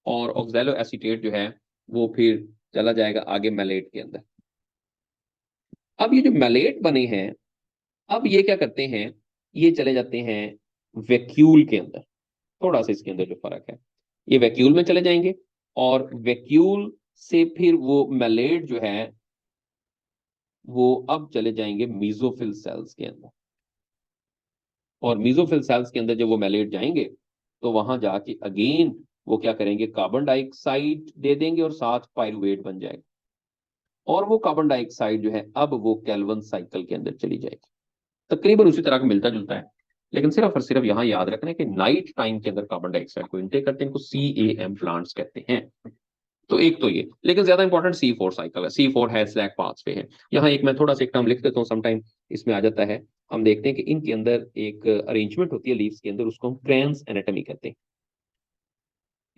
और ऑक्जेलो एसीटेट जो है वो फिर चला जाएगा आगे मैलेट के अंदर। अब ये जो मैलेट बने हैं, अब ये क्या करते हैं, ये चले जाते हैं वैक्यूल के अंदर। थोड़ा सा इसके अंदर जो फर्क है, ये वैक्यूल में चले जाएंगे, और वैक्यूल से फिर वो मैलेट जो है वो अब चले जाएंगे मीजोफिल सेल्स के अंदर, और मीजोफिल सेल्स के अंदर जब वो मैलेट जाएंगे, तो वहां जाके अगेन वो क्या करेंगे, कार्बन डाइऑक्साइड दे देंगे और साथ पायरुवेट बन जाएगा, और वो कार्बन डाइऑक्साइड जो है अब वो केल्विन साइकिल के अंदर चली जाएगी। तकरीबन उसी तरह का मिलता जुलता है, लेकिन सिर्फ और सिर्फ यहाँ याद रखना है कि नाइट टाइम के अंदर कार्बन डाइऑक्साइड को इनटेक करते हैं, इनको CAM प्लांट्स कहते हैं। तो एक तो ये, लेकिन ज्यादा इंपॉर्टेंट C4 साइकिल है। C4 है स्लैक पाथ्स पे है। यहाँ एक मैं थोड़ा सा एक टर्म लिख देता हूँ, समटाइम इसमें आ जाता है। हम देखते हैं कि इनके अंदर एक अरेंजमेंट होती है लीव्स के अंदर, उसको हम क्रैंस एनाटॉमी कहते हैं।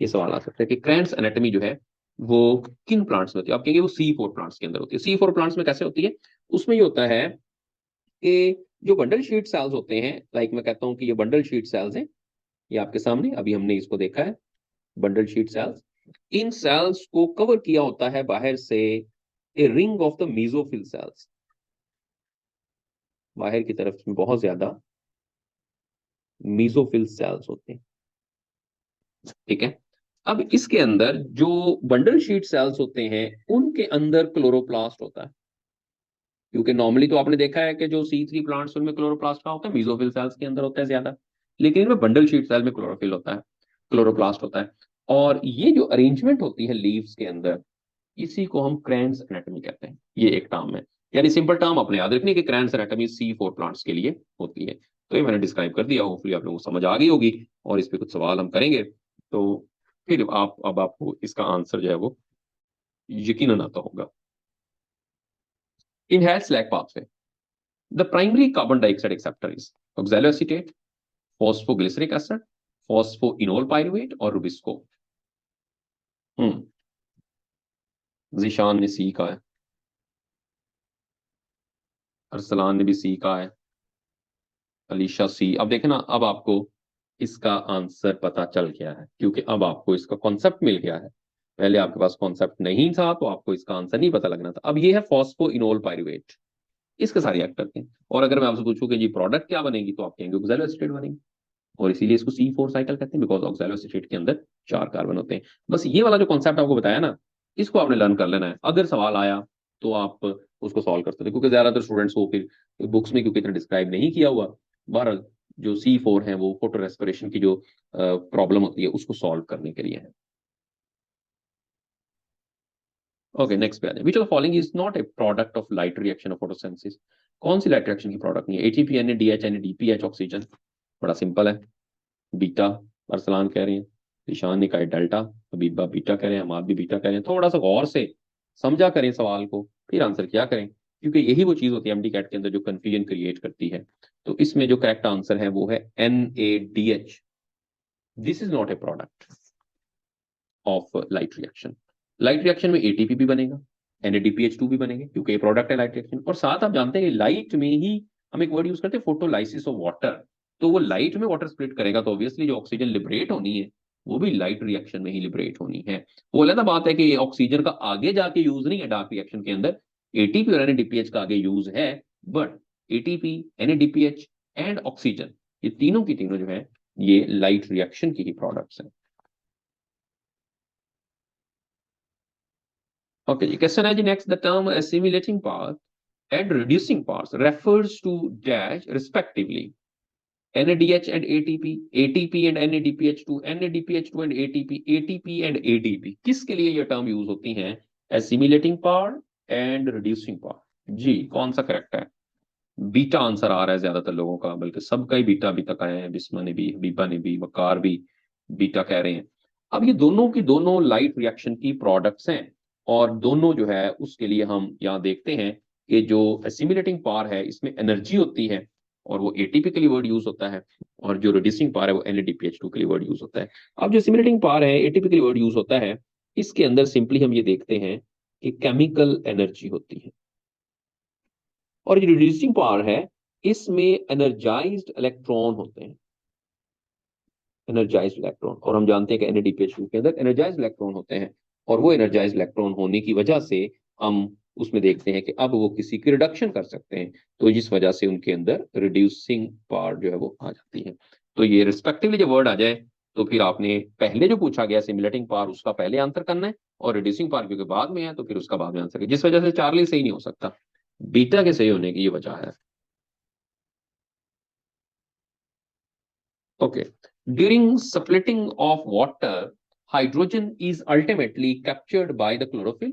ये सवाल आ सकता है कि क्रैंस एनाटॉमी जो है वो किन प्लांट्स में होती है? आप कहेंगे वो C4 प्लांट्स के अंदर होती है। C4 प्लांट्स में कैसे होती है? उसमें ये होता है कि जो बंडल शीट सेल्स होते हैं, लाइक मैं कहता हूँ कि ये बंडल शीट सेल्स हैं, ये आपके सामने अभी हमने इसको देखा है, बंडल शीट सेल्स। इन सेल्स को कवर किया होता है बाहर से a ring of the mesophyll cells. बाहर की तरफ में बहुत ज्यादा मीजोफिल सेल्स होते हैं, ठीक है। अब इसके अंदर जो बंडल शीट सेल्स होते हैं, उनके अंदर क्लोरोप्लास्ट होता है। क्योंकि नॉर्मली तो आपने देखा है कि जो C3 प्लांट्स उनमें क्लोरोप्लास्ट का होता है, मेसोफिल सेल्स के अंदर होता है ज्यादा, लेकिन इनमें बंडल शीट सेल में क्लोरोफिल होता है, क्लोरोप्लास्ट होता है। और ये जो अरेंजमेंट होती है लीव्स के अंदर, इसी को हम क्रैंस एनाटॉमी कहते हैं। ये एक टर्म है, यानी सिंपल टर्म अपने याद रखने की क्रैंस एनाटॉमी C4 प्लांट्स के लिए होती है। तो ये मैंने डिस्क्राइब कर दिया, होपफुली आप लोगों को समझ आ गई होगी। और इस पे कुछ सवाल हम करेंगे, तो फिर आप अब आपको इसका आंसर जो है वो यकीनन आता होगा। Inhaled slack pathway. The primary carbon dioxide acceptor is oxaloacetate, phosphoglyceric acid, phosphoenol pyruvate और रुबिस्को। हम्म जीशान ने सी कहा है, अरसलान ने भी सी कहा है, अलीशा सी। अब देखे ना, अब आपको इसका आंसर पता चल गया है, क्योंकि अब आपको इसका कॉन्सेप्ट मिल गया है। पहले आपके पास कॉन्सेप्ट नहीं था तो आपको इसका आंसर नहीं पता लगना था। अब ये है फॉस्फोइनोल पायरुवेट, इसके सारे रिएक्ट करते हैं। और अगर मैं आपसे पूछूं कि जी प्रोडक्ट क्या बनेगी, तो आप कहेंगे ऑक्सैलोएसिटेट बनेगी। और इसीलिए इसको C4 साइकिल कहते हैं, बिकॉज ऑक्सैलोएसिटेट के अंदर 4 कार्बन होते हैं। बस ये वाला जो कॉन्सेप्ट आपको बताया ना, इसको आपने लर्न कर लेना है। अगर सवाल आया तो आप उसको सॉल्व कर सकते हैं, क्योंकि ज्यादातर स्टूडेंट्स को फिर बुक्स में क्योंकि इतना डिस्क्राइब नहीं किया हुआ। बहरहाल जो C4 है वो फोटो रेस्पिरेशन की जो प्रॉब्लम होती है उसको सॉल्व करने के लिए है। ओके, नेक्स्ट पे आ जाए। Which of the following is not a product of light reaction of photosynthesis. कौन सी लाइट रिएक्शन की प्रोडक्ट नहीं है? ATP, NADH, NADPH, oxygen. बड़ा सिंपल है, बीटा। अरसलान कह रहे हैं, ईशान ने कहा है डेल्टा, हबीबा बीटा कह रहे हैं, हमाद भी बीटा कह रहे हैं। थोड़ा सा गौर से समझा करें सवाल को, फिर आंसर क्या करें, क्योंकि यही वो चीज होती है MD कैट के अंदर जो कंफ्यूजन क्रिएट करती है। तो इसमें जो करेक्ट आंसर है वो है NADH। This is not a product of light reaction. Light reaction में ATP भी बनेगा, NADPH2 भी बनेंगे, क्योंकि ये प्रोडक्ट है लाइट रिएक्शन। और साथ आप जानते हैं लाइट में ही हम एक वर्ड यूज करते हैं, फोटोलाइसिस ऑफ वाटर। तो वो लाइट में वाटर स्प्लिट करेगा, तो ऑब्वियसली जो ऑक्सीजन लिबरेट होनी है वो भी लाइट रिएक्शन में ही लिबरेट होनी है। वो अलग बात है कि ऑक्सीजन का आगे जाके यूज नहीं है डार्क रिएक्शन के अंदर, ATP और NADPH का आगे यूज है। But ATP, NADPH and oxygen, ये तीनों की तीनों जो है ये लाइट रिएक्शन की ही प्रोडक्ट्स हैं। ओके जी, क्वेश्चन है जी next. The term assimilating path and reducing parts refers to dash respectively NADH and ATP, ATP and NADPH2, NADPH2 and ATP, ATP and ADP। किसके लिए ये टर्म यूज होती हैं? assimilating part and reducing part। जी कौन सा करेक्ट है? बीटा आंसर आ रहा है ज्यादातर लोगों का, बल्कि सबका ही बीटा अभी तक आया है। बिस्मा ने भी, हबीबा ने भी, वकार भी बीटा कह रहे हैं। अब ये दोनों की दोनों लाइट रिएक्शन की प्रोडक्ट्स हैं, और दोनों जो है उसके लिए हम यहाँ देखते हैं कि जो एसिमिलेटिंग पावर है इसमें एनर्जी होती है, और वो ATP के लिए वर्ड यूज होता है, और जो रिड्यूसिंग पावर है वो NADPH2 के लिए वर्ड यूज होता है। अब जो एसिमिलेटिंग पावर है ATP के लिए वर्ड यूज होता है, इसके अंदर सिंपली हम ये देखते हैं कि केमिकल एनर्जी होती है। और जो रिड्यूसिंग पावर है इसमें एनर्जाइज्ड इलेक्ट्रॉन होते हैं, एनर्जाइज्ड इलेक्ट्रॉन। और हम जानते हैं कि NADPH2 के अंदर एनर्जाइज्ड इलेक्ट्रॉन होते हैं, और वो एनर्जाइज्ड इलेक्ट्रॉन होने की वजह से हम उसमें देखते हैं कि अब वो किसी की रिडक्शन कर सकते हैं, तो जिस वजह से उनके अंदर रिड्यूसिंग पावर जो है वो आ जाती है। तो ये रिस्पेक्टिवली जो वर्ड आ जाए, तो फिर आपने पहले जो पूछा गया सिमुलेटिंग पावर उसका पहले आंसर करना है, और रिड्यूसिंग पावर क्योंकि बाद में है तो फिर उसका बाद में आंसर है। जिस वजह से चार्ली सही नहीं हो सकता, बीटा के सही होने की ये वजह है। Okay. During splitting of water, hydrogen is ultimately captured by the chlorophyll,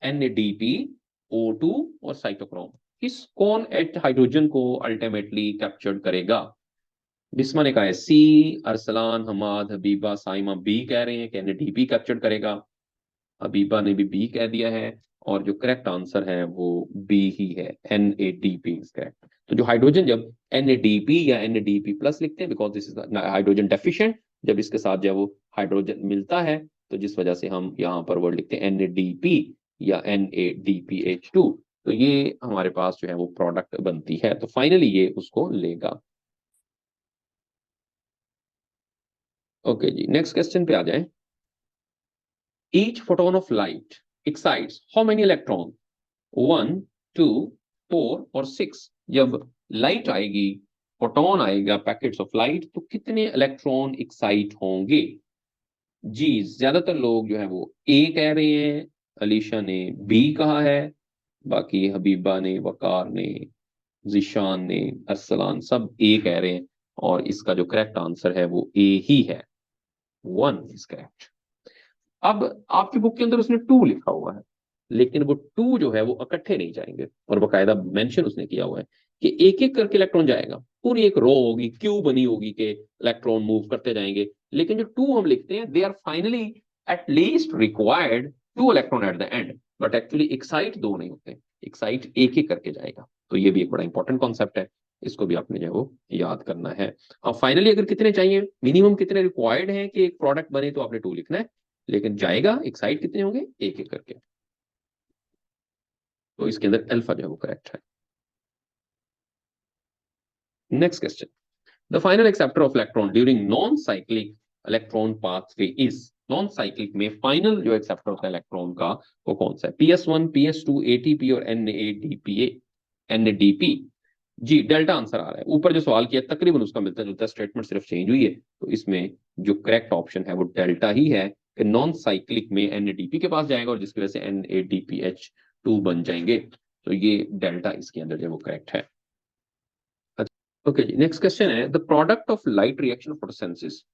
NADP, O2 और साइटोक्रोम। किस कौन एट हाइड्रोजन को अल्टीमेटली कैप्चर्ड करेगा? बिस्मा ने कहा है सी, अरसलान, हमाद, हबीबा, साइमा बी कह रहे हैं कि NADP कैप्चर्ड करेगा। हबीबा ने भी बी कह दिया है, और जो करेक्ट आंसर है वो बी ही है, NADP इज करेक्ट। तो जो हाइड्रोजन जब NADP या NADP प्लस लिखते हैं, because this is hydrogen deficient, जब इसके साथ जब वो हाइड्रोजन मिलता है तो जिस वजह से हम यहाँ पर वर्ड लिखते हैं NADP या NADPH2, तो ये हमारे पास जो है वो प्रोडक्ट बनती है। तो फाइनली ये उसको लेगा। ओके जी, नेक्स्ट क्वेश्चन पे आ जाए। Each photon of light excites how many electrons? 1, 2, 4 और 6। जब लाइट आएगी, फोटोन आएगा, पैकेट्स ऑफ लाइट, तो कितने इलेक्ट्रॉन एक्साइट होंगे? जी ज्यादातर लोग जो है वो ए कह रहे हैं, अलीशा ने बी कहा है, बाकी हबीबा ने, वकार ने, जिशान ने, अरसलान सब ए कह रहे हैं, और इसका जो करेक्ट आंसर है वो ए ही है। 1 इज करेक्ट। अब आपकी बुक के अंदर उसने 2 लिखा हुआ है, लेकिन वो 2 जो है वो इकट्ठे नहीं जाएंगे, और बकायदा मेंशन उसने किया हुआ है कि एक एक करके इलेक्ट्रॉन जाएगा, पूरी एक रो होगी, क्यू बनी होगी कि इलेक्ट्रॉन मूव करते जाएंगे, लेकिन जो 2 हम लिखते हैं they are finally at least required 2 electron at the end, but actually excite 2 नहीं होते, एक्साइट एक एक करके जाएगा। तो ये भी एक बड़ा इंपॉर्टेंट कॉन्सेप्ट है, इसको भी आपने जो है वो याद करना है। अब फाइनली अगर कितने चाहिए, मिनिमम कितने रिक्वायर्ड है कि एक प्रोडक्ट बने, तो आपने 2 लिखना है, लेकिन जाएगा एक साइड कितने होंगे, एक एक करके। तो इसके अंदर अल्फा जो है वो करेक्ट है। Next question, the final acceptor of electron during non cyclic electron pathway is, non cyclic में फाइनल जो एक्सेप्टर होता है इलेक्ट्रॉन का वो कौन सा है? PS1, PS2, ATP और NADPA, NADP। जी डेल्टा आंसर आ रहा है, ऊपर जो सवाल किया तकरीबन उसका मिलता जुलता स्टेटमेंट सिर्फ चेंज हुई है, तो इसमें जो करेक्ट ऑप्शन है वो डेल्टा ही है कि नॉन साइक्लिक में NADP के पास जाएगा और जिसकी वजह से NADPH2 बन जाएंगे, तो ये डेल्टा इसके अंदर जो वो करेक्ट है। ओके जी, नेक्स्ट क्वेश्चन है, the product of light reaction photosynthesis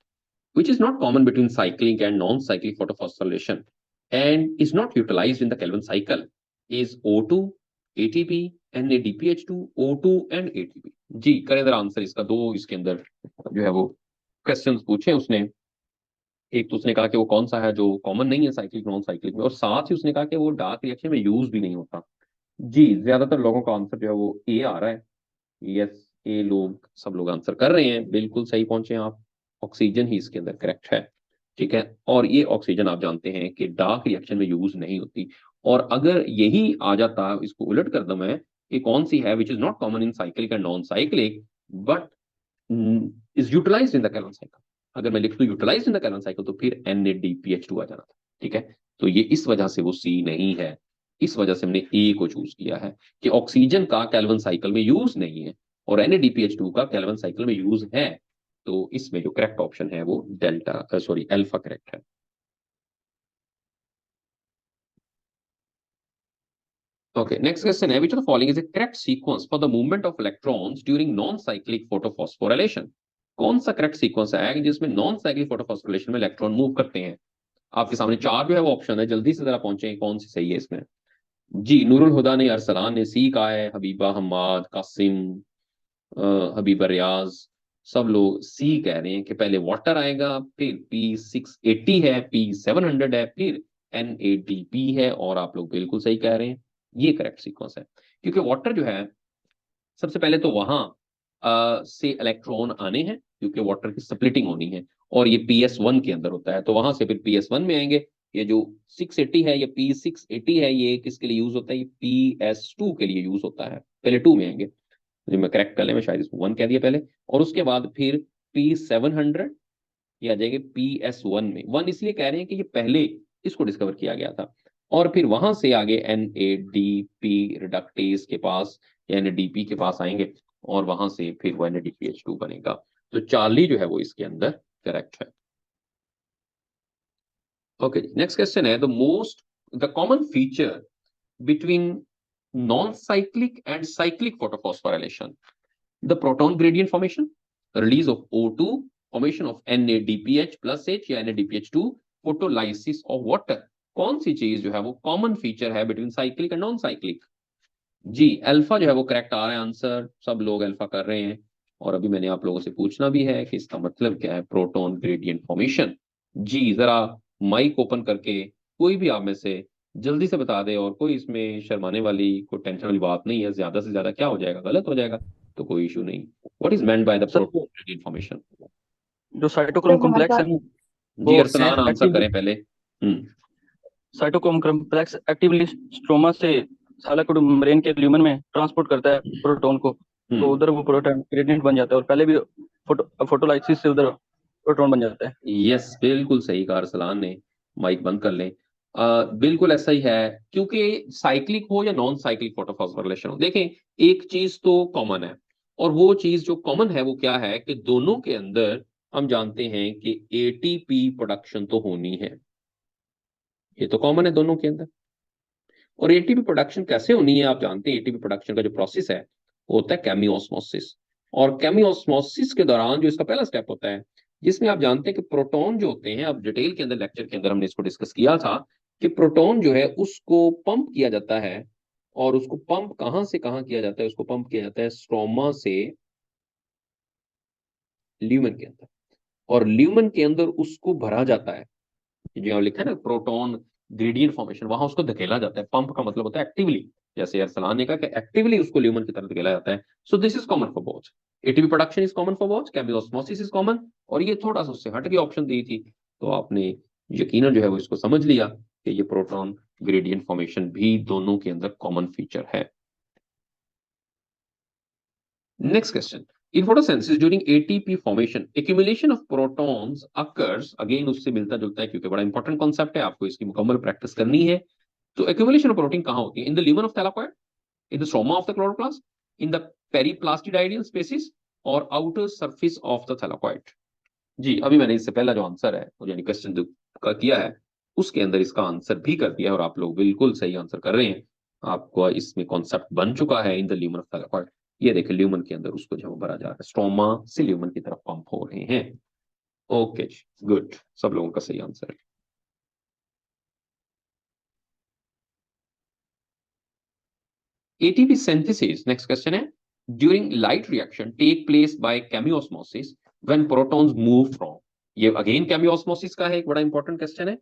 which is not common between cyclic and non-cyclic photophosphorylation and is not utilized in the Kelvin cycle is O2, ATP, NADPH2, O2 and ATP। जी करें जरा आंसर इसका, दो इसके अंदर जो है वो क्वेश्चंस पूछे उसने। एक तो उसने कहा कि वो कौन सा है जो कॉमन नहीं है साइक्लिक नॉन साइक्लिक में, और साथ ही उसने कहा कि वो डार्क रिएक्शन में यूज भी नहीं होता। जी ज्यादातर लोगों का आंसर जो है वो ए आ रहा है। यस, ए लोग सब लोग आंसर कर रहे हैं, बिल्कुल सही पहुंचे हैं आप। ऑक्सीजन ही इसके अंदर करेक्ट है। ठीक है, और ये ऑक्सीजन आप जानते हैं कि डार्क रिएक्शन में यूज नहीं होती, और अगर यही आ जाता, इसको उलट कर दूं मैं कि कौन सी है which is not common in cyclic and non cyclic but is utilised in the Calvin cycle, अगर मैं लिख दूं utilised in the Calvin cycle, तो फिर NADPH2 आ जाना था। ठीक है, तो ये इस वजह से वो सी नहीं है, इस वजह से हमने ए को चूज किया है कि ऑक्सीजन का कैल्विन साइकिल में यूज नहीं है और NADPH2 का कैल्विन साइकिल में यूज है, तो इसमें जो करेक्ट ऑप्शन है वो डेल्टा सॉरी अल्फा करेक्ट है। Okay, next question है, which of the following is a correct sequence for the movement of electrons during non-cyclic photophosphorylation? कौन सा करेक्ट सीक्वेंस है जिसमें नॉन साइक्लिक फोटोफॉस्फोरिलेशन में इलेक्ट्रॉन मूव करते हैं? आपके सामने 4 जो है वो ऑप्शन है, जल्दी से जरा पहुंचे कौन सी सही है इसमें। जी नूरुल हुदा ने, अरसलान ने सी कहा है, हबीबा, हम्माद, कासिम, हबीबा रियाज, सब लोग सी कह रहे हैं कि पहले वाटर आएगा, फिर P680 है, P700 है, फिर NADP है, और आप लोग बिल्कुल सही कह रहे हैं, ये करेक्ट सीक्वेंस है। क्योंकि वाटर जो है सबसे पहले तो वहां से इलेक्ट्रॉन आने हैं, क्योंकि वाटर की स्प्लिटिंग होनी है, और ये PS1 के अंदर होता है, तो वहां से फिर PS1 में आएंगे। ये जो 680 है, ये P680 है, ये किसके लिए यूज होता है? ये PS2 के लिए यूज होता है, पहले 2 में आएंगे। जो मैं करेक्ट कर ले, मैं शायद इसको 1 कह दिया पहले, और उसके बाद फिर P700 ये आ जाएंगे PS1 में। 1 इसलिए कह रहे हैं कि ये पहले इसको डिस्कवर किया गया था, और फिर वहां से आगे NADP रिडक्टेज के पास या NADP के पास आएंगे, और वहां से फिर वो NADPH2 बनेगा। तो चार्ली जो है वो इसके अंदर करेक्ट है। ओके, नेक्स्ट क्वेश्चन है, the common feature between non cyclic and cyclic photophosphorylation, the proton gradient formation, release of O2, formation of NADPH plus H या NADPH2, फोटोलाइसिस ऑफ वाटर। कौन सी चीज जो है वो कॉमन फीचर है between cyclic and non cyclic? जी अल्फा जो है वो करेक्ट आ रहा है आंसर, सब लोग अल्फा कर रहे हैं, और अभी मैंने आप लोगों से पूछना भी है कि इसका मतलब क्या है, प्रोटॉन ग्रेडियंट फॉर्मेशन। जी जरा माइक ओपन करके कोई भी आप में से जल्दी से बता दे, और कोई इसमें शर्माने वाली कोई टेंशन वाली बात नहीं है, ज्यादा से ज्यादा क्या हो जाएगा, गलत हो जाएगा तो कोई इशू नहीं। What is meant by the sir proton gradient formation? जो साइटोक्रोम सर हमारे कॉम्प्लेक्स है पास ना, जी वो अरसलान आंसर एक्टिवली करें पहले। साइटोक्रोम कॉम्प्लेक्स एक्टिवली स्ट्रोमा से सालाकोड मेम्ब्रेन के ल्यूमन में ट्रांसपोर्ट करता है प्रोटॉन को, तो उधर वो प्रोटॉन ग्रेडियंट बन जाता है, और पहले भी फोटोलाइसिस से उधर प्रोटॉन बन जाता है। यस बिल्कुल सही कहा अरसलान ने, माइक बंद कर लें। बिल्कुल ऐसा ही है, क्योंकि साइक्लिक हो या नॉन साइक्लिक फोटोफॉस्फोरिलेशन हो, देखें एक चीज तो कॉमन है, और वो चीज जो कॉमन है वो क्या है कि दोनों के अंदर हम जानते हैं कि ATP प्रोडक्शन तो होनी है, ये तो कॉमन है दोनों के अंदर। और एटीपी प्रोडक्शन कैसे होनी है आप जानते हैं। एटीपी प्रोडक्शन का जो प्रोसेस है वो होता है केमियोस्मोसिस। और केमियोस्मोसिस के दौरान जो इसका पहला स्टेप होता है, जिसमें आप जानते हैं कि प्रोटॉन जो होते हैं, अब डिटेल के अंदर लेक्चर के अंदर हमने इसको डिस्कस किया था कि प्रोटॉन जो है उसको पंप किया जाता है। और उसको पंप कहां से कहां किया जाता है, उसको पंप किया जाता है स्ट्रोमा से ल्यूमेन के अंदर। और ल्यूमेन के अंदर उसको भरा जाता है, जो लिखा है ना प्रोटॉन ग्रेडियंट फॉर्मेशन, वहां उसको धकेला जाता है। पंप का मतलब होता है एक्टिवली, जैसे अरसलान ने कहा कि एक्टिवली उसको ल्यूमेन की तरफ धकेला जाता है। So this is common for both. ATP production is common for both, chemiosmosis is common. और ये थोड़ा सा उससे हट के ऑप्शन दी थी, तो आपने यकीनन जो है वो इसको समझ लिया कि ये प्रोटॉन ग्रेडियंट फॉर्मेशन भी दोनों के अंदर कॉमन फीचर है। Next question. In photosynthesis during ATP formation, accumulation of protons occurs, again उससे मिलता जुलता है क्योंकि बड़ा इंपॉर्टेंट कॉन्सेप्ट है, आपको इसकी मुकम्मल प्रैक्टिस करनी है। तो accumulation of protein कहाँ होती है? In the lumen of thylakoid, in the stroma of the chloroplast, in the periplastidial spaces और outer surface of the thylakoid। जी, अभी मैंने इससे पहला जो आंसर है यानी क्वेश्चन जो का किया है उसके अंदर इसका आंसर भी कर दिया है, और आप लोग बिल्कुल सही आंसर कर रहे हैं। आपको इसमें कॉन्सेप्ट बन चुका है in the lumen of thylakoid. ये देखिए ल्यूमन के अंदर उसको जब भरा जा रहा है, स्ट्रोमा से ल्यूमन की तरफ पंप हो रहे हैं। ओके गुड, सब लोगों का सही आंसर है। ATP synthesis, next question है, during light reaction take place by chemiosmosis when protons move from। ये अगेन केमियोस्मोसिस का है, एक बड़ा इंपॉर्टेंट क्वेश्चन है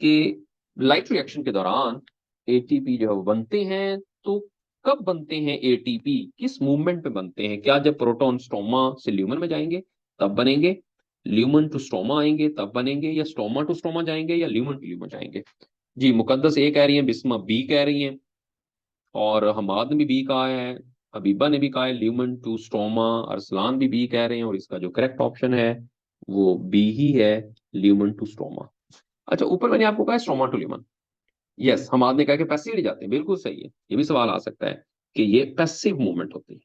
कि लाइट रिएक्शन के दौरान एटीपी जो है बनते हैं, तो कब बनते हैं एटीपी, किस मूवमेंट पे बनते हैं? क्या जब प्रोटॉन स्ट्रोमा से ल्यूमन में जाएंगे तब बनेंगे, ल्यूमन टू स्ट्रोमा आएंगे तब बनेंगे, या स्ट्रोमा टू स्ट्रोमा जाएंगे, या ल्यूमन टू ल्यूमन जाएंगे? जी, मुकद्दस ए कह रही है, बिस्मा बी कह रही है, और हमाद ने भी बी कहा है, हबीबा ने भी कहा है ल्यूमन टू स्ट्रोमा, अरसलान भी बी कह रहे हैं, और इसका जो करेक्ट ऑप्शन है वो बी ही है, ल्यूमन टू स्ट्रोमा। अच्छा, ऊपर मैंने आपको कहा stroma to lumen. Yes, Hamad ने कहा कि पैसिवली जाते हैं, बिल्कुल सही है। ये भी सवाल आ सकता है कि ये पैसिव मूवमेंट होती है,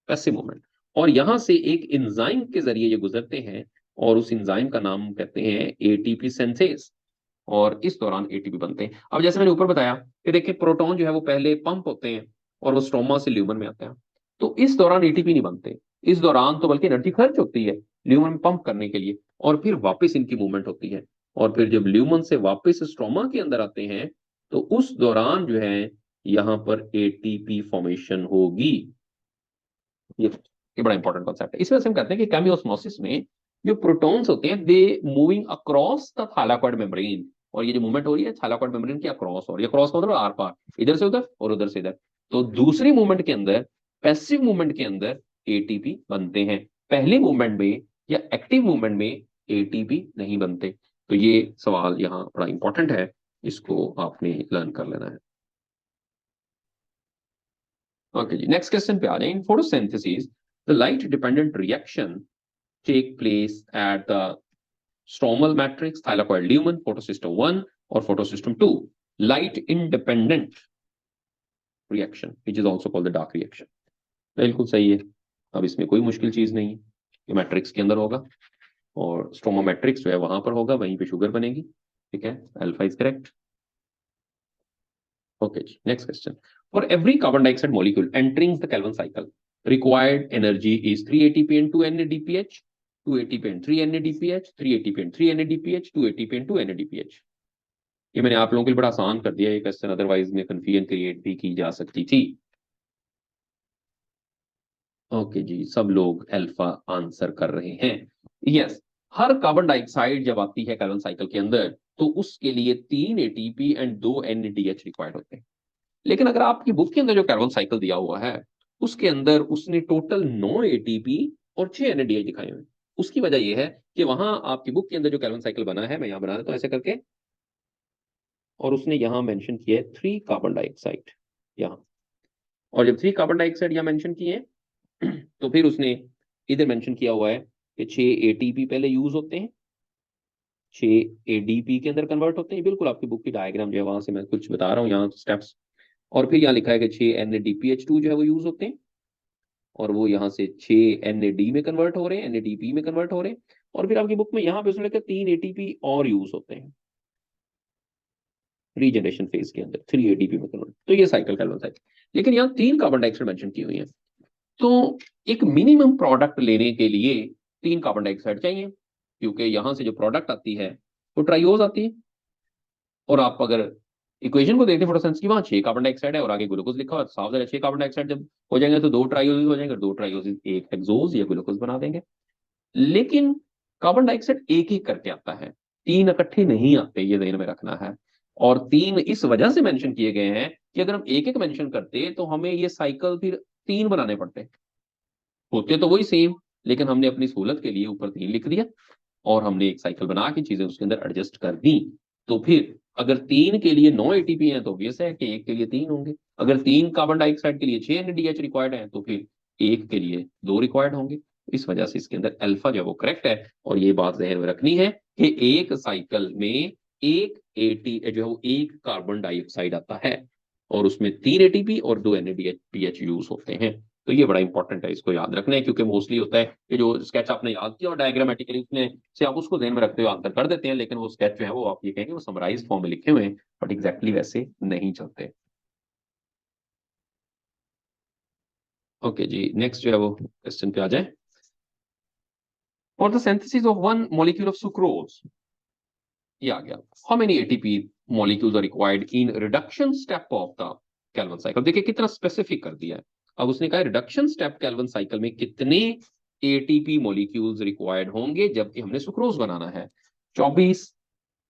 पैसिव मूवमेंट। और यहां से एक एंजाइम के जरिए ये गुजरते हैं, और उस एंजाइम का नाम कहते हैं एटीपी सिंथेस, और इस दौरान एटीपी बनते हैं। अब जैसे मैंने ऊपर बताया कि देखिए प्रोटॉन जो है वो पहले पंप होते हैं और वो स्ट्रोमा से ल्यूमन में आते हैं, तो इस दौरान एटीपी नहीं बनते। इस दौरान तो बल्कि एनर्जी खर्च होती है ल्यूमन में पंप करने के लिए, और फिर वापस इनकी मूवमेंट होती है। और फिर जब ल्यूमन से वापस स्ट्रोमा के अंदर आते हैं तो उस दौरान जो है यहां पर एटीपी फॉर्मेशन होगी। ये बड़ा इंपॉर्टेंट कॉन्सेप्ट है। इस वजह से हम कहते हैं कि केमियोस्मोसिस में जो प्रोटॉन्स होते हैं दे moving across the thylakoid membrane, और ये जो मूवमेंट हो रही है थाइलाकॉइड मेम्ब्रेन के अक्रॉस हो रही है। अक्रॉस मतलब आर पार, इधर से उधर और उधर से इधर। तो दूसरी मूवमेंट के अंदर, पैसिव मूवमेंट के अंदर एटीपी बनते हैं, पहले मूवमेंट में या एक्टिव मूवमेंट में एटीपी नहीं बनते। तो ये सवाल यहाँ बड़ा इंपॉर्टेंट है, इसको आपने लर्न कर लेना है। ओके जी, नेक्स्ट क्वेश्चन पे आ जाए। In photosynthesis the light dependent reaction take place at the stromal matrix, thylakoid lumen, photosystem 1 और photosystem 2. Light independent reaction, which is also called the dark reaction. बिल्कुल सही है, अब इसमें कोई मुश्किल चीज नहीं है। ये मैट्रिक्स के अंदर होगा, और स्ट्रोमा मैट्रिक्स जो है वहां पर होगा, वहीं पे शुगर बनेगी। ठीक है, अल्फा इज करेक्ट। ओके जी, next question. For every carbon dioxide molecule entering the Calvin cycle required energy is 3 ATP and 2 NADPH, 2 ATP and 3 NADPH, 3 ATP and 3 NADPH, 2 ATP and 2 NADPH। ये मैंने आप लोगों के लिए बड़ा आसान कर दिया ये क्वेश्चन, अदरवाइज में कंफ्यूजन क्रिएट भी की जा सकती थी। ओके जी, सब लोग अल्फा आंसर कर रहे हैं। यस, हर कार्बन डाइऑक्साइड जब आती है केल्विन साइकिल के अंदर तो उसके लिए 3 ATP एंड 2 NADH रिक्वायर्ड होते हैं। लेकिन अगर आपकी बुक के अंदर जो केल्विन साइकिल दिया हुआ है उसके अंदर उसने टोटल 9 एटीपी और 6 NADH दिखाए हुए हैं। उसकी वजह यह है कि वहां आपकी बुक के अंदर जो केल्विन साइकिल बना है, मैं यहां बना देता हूं ऐसे करके, और उसने यहां मेंशन किया है 3 कार्बन डाइऑक्साइड यहां, और जब 3 कार्बन डाइऑक्साइड यहां मेंशन किए तो फिर उसने इधर मेंशन किया हुआ है कि 6 ATP पहले यूज होते हैं, 6 ADP के अंदर कन्वर्ट होते हैं। बिल्कुल आपकी बुक की डायग्राम जो है वहां से मैं कुछ बता रहा हूँ यहाँ स्टेप्स। और फिर यहाँ लिखा है कि 6 NADPH2 जो है वो यूज होते हैं, और वो यहाँ से 6 NAD में कन्वर्ट हो रहे हैं, NADP में कन्वर्ट हो रहे हैं। और फिर आपकी बुक में यहाँ पे उसने लिखा 3 ATP और यूज होते हैं। रीजनरेशन फेज के अंदर 3 एटीपी में कन्वर्ट। तो ये साइकिल कैल्विन साइकिल। लेकिन यहाँ 3 कार्बन डाइऑक्साइड मेंशन की हुई है, तो एक मिनिमम प्रोडक्ट लेने के लिए 3 कार्बन डाइऑक्साइड चाहिए, क्योंकि यहां से जो प्रोडक्ट आती है वो ट्राइओज आती है। और आप अगर इक्वेशन को देखते हैं फोटोसेंस की, वहां 6 कार्बन डाइऑक्साइड है और आगे ग्लूकोज लिखा हुआ है, साफ है 6 कार्बन डाइऑक्साइड जब हो जाएंगे तो 2 ट्राइओज हो जाएंगे, 2 ट्राइओज 1 हेक्सोज या ग्लूकोज बना देंगे। लेकिन कार्बन डाइऑक्साइड एक एक करके आता है, 3 इकट्ठे नहीं आते, ये ध्यान में रखना है। और 3 इस वजह से मेंशन किए गए हैं कि अगर हम एक एक मेंशन करते तो हमें ये साइकिल फिर 3 बनाने पड़ते, होते तो वही सेम, लेकिन हमने अपनी सहूलत के लिए ऊपर 3 लिख दिया और हमने एक साइकिल बना के चीजें उसके अंदर एडजस्ट कर दी। तो फिर अगर 3 के लिए 9 एटीपी है तो ऑब्वियस है कि एक के लिए 3 होंगे। अगर 3 कार्बन डाइऑक्साइड के लिए 6 एनएडीएच रिक्वायर्ड है तो फिर एक के लिए 2 रिक्वायर्ड होंगे। इस वजह से इसके अंदर अल्फा जो है वो करेक्ट है। और ये बात जहन में रखनी है कि एक साइकिल में एक एटी जो है वो एक कार्बन डाइऑक्साइड आता है और उसमें 3 एटीपी और 2 एनएडीएच यूज होते हैं। तो ये बड़ा इंपॉर्टेंट है, इसको याद रखना है, क्योंकि मोस्टली होता है कि जो स्केच आपने याद किया और डायग्रामेटिकली उसमें से आप उसको ध्यान में रखते हुए आंसर कर देते हैं, लेकिन वो स्केच जो है वो आप ये कहेंगे वो समराइज फॉर्म में लिखे हुए हैं, बट एग्जैक्टली वैसे नहीं चलते। ओके जी, नेक्स्ट जो है वो क्वेश्चन पे आ जाए। For the synthesis of one molecule of sucrose, ये आ गया, how many ATP molecules are required in reduction step of the Calvin cycle. देखिए कितना स्पेसिफिक कर दिया है। अब उसने कहा रिडक्शन स्टेप कैल्विन साइकिल में कितने एटीपी मॉलिक्यूल्स रिक्वायर्ड होंगे जबकि हमने सुक्रोज बनाना है। 24,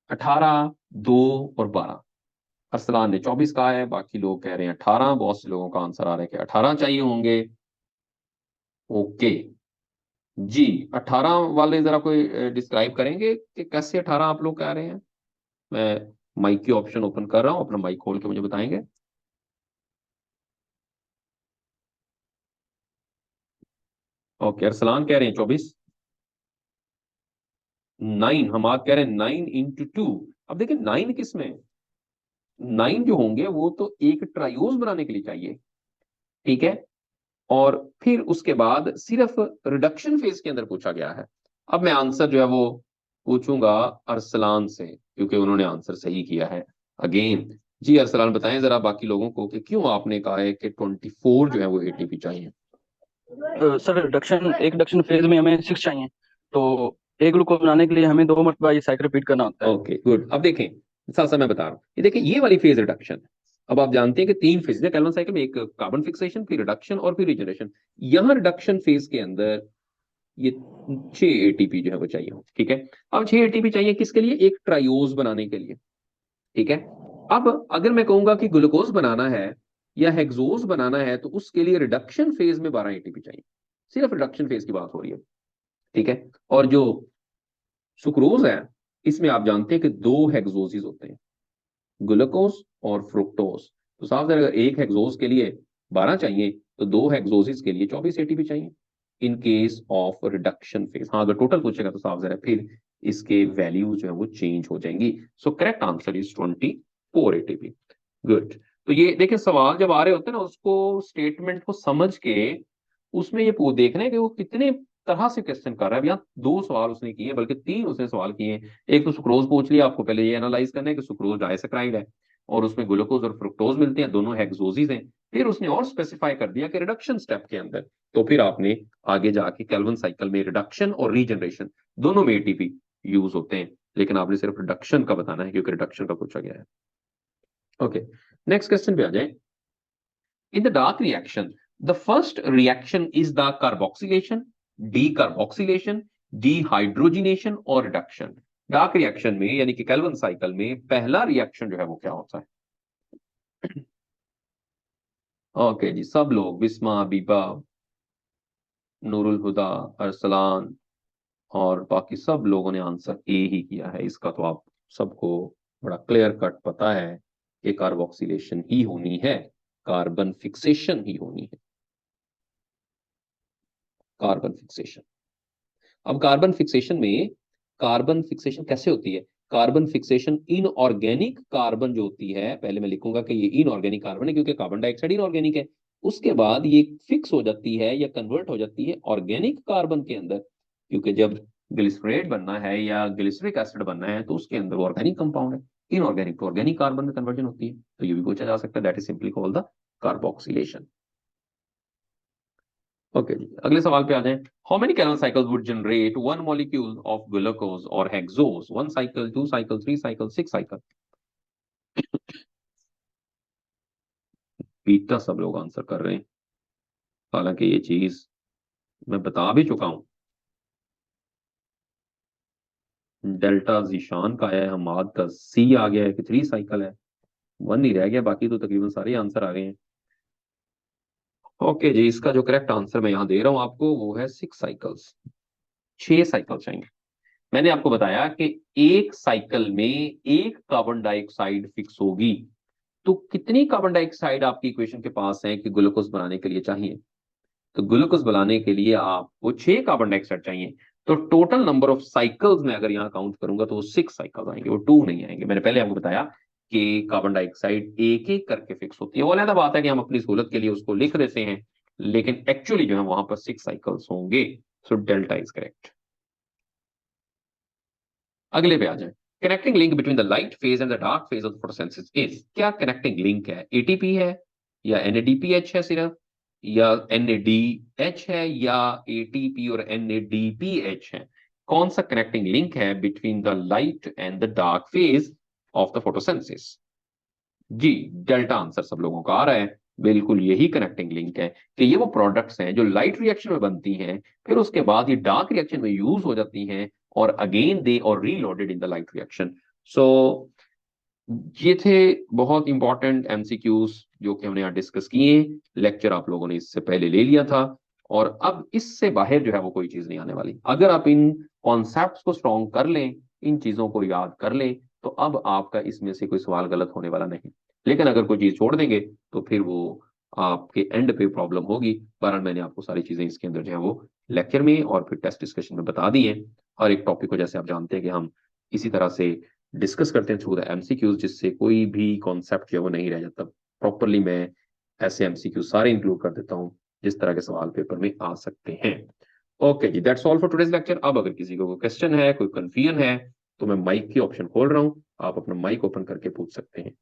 18, 2 और 12। अरसलान ने 24 कहा है, बाकी लोग कह रहे हैं 18। बहुत से लोगों का आंसर आ रहा है कि 18 चाहिए होंगे। ओके जी, 18 वाले जरा कोई डिस्क्राइब करेंगे कि कैसे 18 आप लोग कह रहे हैं। मैं माइक की ऑप्शन ओपन कर रहा हूं, अपना माइक खोल के मुझे बताएंगे। ओके, अरसलान कह रहे हैं 24। 9, हम आज कह रहे हैं 9 इंटू 2। अब देखिए 9 किस में, 9 जो होंगे वो तो एक ट्राइओज बनाने के लिए चाहिए, ठीक है। और फिर उसके बाद सिर्फ रिडक्शन फेज के अंदर पूछा गया है। अब मैं आंसर जो है वो पूछूंगा अरसलान से, क्योंकि उन्होंने आंसर सही किया है। अगेन जी अरसलान बताएं जरा बाकी लोगों को कि क्यों आपने कहा है कि 24 जो है वो एटीपी चाहिए। सर एक रिडक्शन फेज में हमें 6 चाहिए, तो एक ग्लूकोज बनाने के लिए हमें 2 मरतबा ये साइकिल रिपीट करना होता है। Okay good. अब देखें साथ साथ मैं बता रहा हूँ, ये देखिए ये वाली फेज रिडक्शन। अब आप जानते हैं कि 3 फेज है कैल्विन साइकिल में, एक कार्बन फिक्सेशन, फिर रिडक्शन और फिर रिजनरेशन। यहाँ रिडक्शन फेज के अंदर ये 6 एटीपी जो है वो चाहिए, ठीक है। अब 6 एटीपी चाहिए किसके लिए, एक ट्राइओज बनाने के लिए, ठीक है। अब अगर मैं कहूंगा कि ग्लूकोज बनाना है या हेक्सोज बनाना है तो उसके लिए रिडक्शन फेज में 12 एटीपी चाहिए। सिर्फ रिडक्शन फेज की बात हो रही है, ठीक है। और जो सुक्रोज है इसमें आप जानते हैं कि 2 हेक्सोसिस होते हैं, ग्लूकोज और फ्रुक्टोज। तो साफ है अगर एक हेक्सोज के लिए 12 चाहिए तो 2 हेक्सोसिस के लिए 24 एटीपी चाहिए in case of reduction phase. हाँ अगर टोटल पूछेगा तो साफ है फिर इसके वैल्यूज जो है वो चेंज हो जाएंगी। So correct answer is 24 ATP. Good. तो ये देखिए सवाल जब आ रहे होते हैं ना उसको स्टेटमेंट को समझ के उसमें ये देखना है कि वो कितने तरह से क्वेश्चन कर रहा है। यहाँ 2 सवाल उसने किए बल्कि 3 उसने सवाल किए हैं। एक तो सुक्रोज पूछ लिया, आपको पहले ये एनालाइज करना है कि सुक्रोज डाइसैकराइड है और उसमें ग्लूकोज और फ्रुक्टोज मिलते हैं, दोनों हेक्सोसिस हैं। फिर उसने और स्पेसिफाई कर दिया कि रिडक्शन स्टेप के अंदर, तो फिर आपने आगे जाके कैल्विन साइकिल में रिडक्शन और रीजनरेशन दोनों में एटीपी यूज होते हैं, लेकिन आपने सिर्फ रिडक्शन का बताना है क्योंकि रिडक्शन का पूछा गया है। ओके नेक्स्ट क्वेश्चन पे आ जाए। In the dark reaction, the first reaction is the carboxylation, decarboxylation, dehydrogenation और reduction। डार्क रिएक्शन में यानी कि कैल्विन साइकिल में पहला रिएक्शन जो है वो क्या होता है। ओके जी, सब लोग बिस्मा, बीबा, नूरुल हुदा, अरसलान और बाकी सब लोगों ने आंसर ए ही किया है। इसका तो आप सबको बड़ा क्लियर कट पता है कि कार्बोक्सिलेशन ही होनी है, कार्बन फिक्सेशन ही होनी है, कार्बन फिक्सेशन। अब कार्बन फिक्सेशन में कार्बन फिक्सेशन कैसे होती है, कार्बन फिक्सेशन इनऑर्गेनिक कार्बन जो होती है, पहले मैं लिखूंगा कि ये इनऑर्गेनिक कार्बन है क्योंकि कार्बन डाइऑक्साइड इनऑर्गेनिक है। उसके बाद ये फिक्स हो जाती है या कन्वर्ट हो जाती है ऑर्गेनिक कार्बन के अंदर, क्योंकि जब ग्लिसरेट बनना है या ग्लिसरिक एसिड बनना है तो उसके अंदर ऑर्गेनिक कंपाउंड है। इनऑर्गेनिक टू ऑर्गेनिक कार्बन में कन्वर्जन होती है, तो ये भी पूछा जा सकता है, that is simply called the carboxylation. Okay जी, अगले सवाल पे आ जाएं। How many calorie cycles would generate one molecule of glucose और hexose? One cycle, two cycle, three cycle, six cycle? बीटा सब लोग आंसर कर रहे हैं, हालांकि ये चीज मैं बता भी चुका हूं। डेल्टा जीशान का है, हमाद का सी आ गया है कि थ्री साइकिल है, वन ही रह गया, बाकी तो तकरीबन सारे आंसर आ गए हैं। ओके जी, इसका जो करेक्ट आंसर मैं यहाँ दे रहा हूं आपको वो है सिक्स साइकिल्स, 6 साइकिल चाहिए। मैंने आपको बताया कि एक साइकिल में एक कार्बन डाइऑक्साइड फिक्स होगी, तो कितनी कार्बन डाइऑक्साइड आपकी इक्वेशन के पास है कि ग्लूकोज बनाने के लिए चाहिए? तो ग्लूकोज बनाने के लिए आपको 6 कार्बन डाइऑक्साइड चाहिए, तो टोटल नंबर ऑफ साइकिल्स में अगर यहाँ काउंट करूंगा तो वो 6 साइकिल्स आएंगे, वो 2 नहीं आएंगे। मैंने पहले आपको बताया कि कार्बन डाइऑक्साइड एक एक करके फिक्स होती है, वो अलग बात है कि हम अपनी सहूलत के लिए उसको लिख देते हैं, लेकिन एक्चुअली जो है वहां पर 6 साइकिल्स होंगे। So delta is correct. अगले पे आ जाए। Connecting link between the light phase and the dark phase of photosynthesis is, क्या कनेक्टिंग लिंक है? एटीपी है या एनएडीपीएच है सिर्फ, या एनएडीएच है, या एटीपी और एनएडीपीएच है? कौन सा कनेक्टिंग लिंक है between the light and the dark phase of the photosynthesis? जी, डेल्टा आंसर सब लोगों का आ रहा है, बिल्कुल यही कनेक्टिंग लिंक है कि ये वो प्रोडक्ट्स हैं जो लाइट रिएक्शन में बनती हैं, फिर उसके बाद ये डार्क रिएक्शन में यूज हो जाती हैं, और अगेन दे और reloaded in the light reaction. So ये थे बहुत इंपॉर्टेंट एमसीक्यूज जो कि हमने यहाँ डिस्कस किए। लेक्चर आप लोगों ने इससे पहले ले लिया था, और अब इससे बाहर जो है वो कोई चीज नहीं आने वाली। अगर आप इन कॉन्सेप्ट्स को स्ट्रॉन्ग कर लें, इन चीजों को याद कर लें, तो अब आपका इसमें से कोई सवाल गलत होने वाला नहीं। लेकिन अगर कोई चीज छोड़ देंगे तो फिर वो आपके एंड पे प्रॉब्लम होगी। पर मैंने आपको सारी चीजें इसके अंदर जो है वो लेक्चर में और फिर टेस्ट डिस्कशन में बता दी है। हर एक टॉपिक को जैसे आप जानते हैं कि हम इसी तरह से डिस्कस करते हैं थ्रू द एमसीक्यूज, जिससे कोई भी कॉन्सेप्ट जो है वो नहीं रह जाता। प्रॉपरली मैं ऐसे एमसीक्यू सारे इंक्लूड कर देता हूँ जिस तरह के सवाल पेपर में आ सकते हैं। ओके जी, that's all for today's lecture. अब अगर किसी को कोई क्वेश्चन है, कोई कंफ्यूजन है, तो मैं माइक की ऑप्शन खोल रहा हूँ, आप अपना माइक ओपन करके पूछ सकते हैं।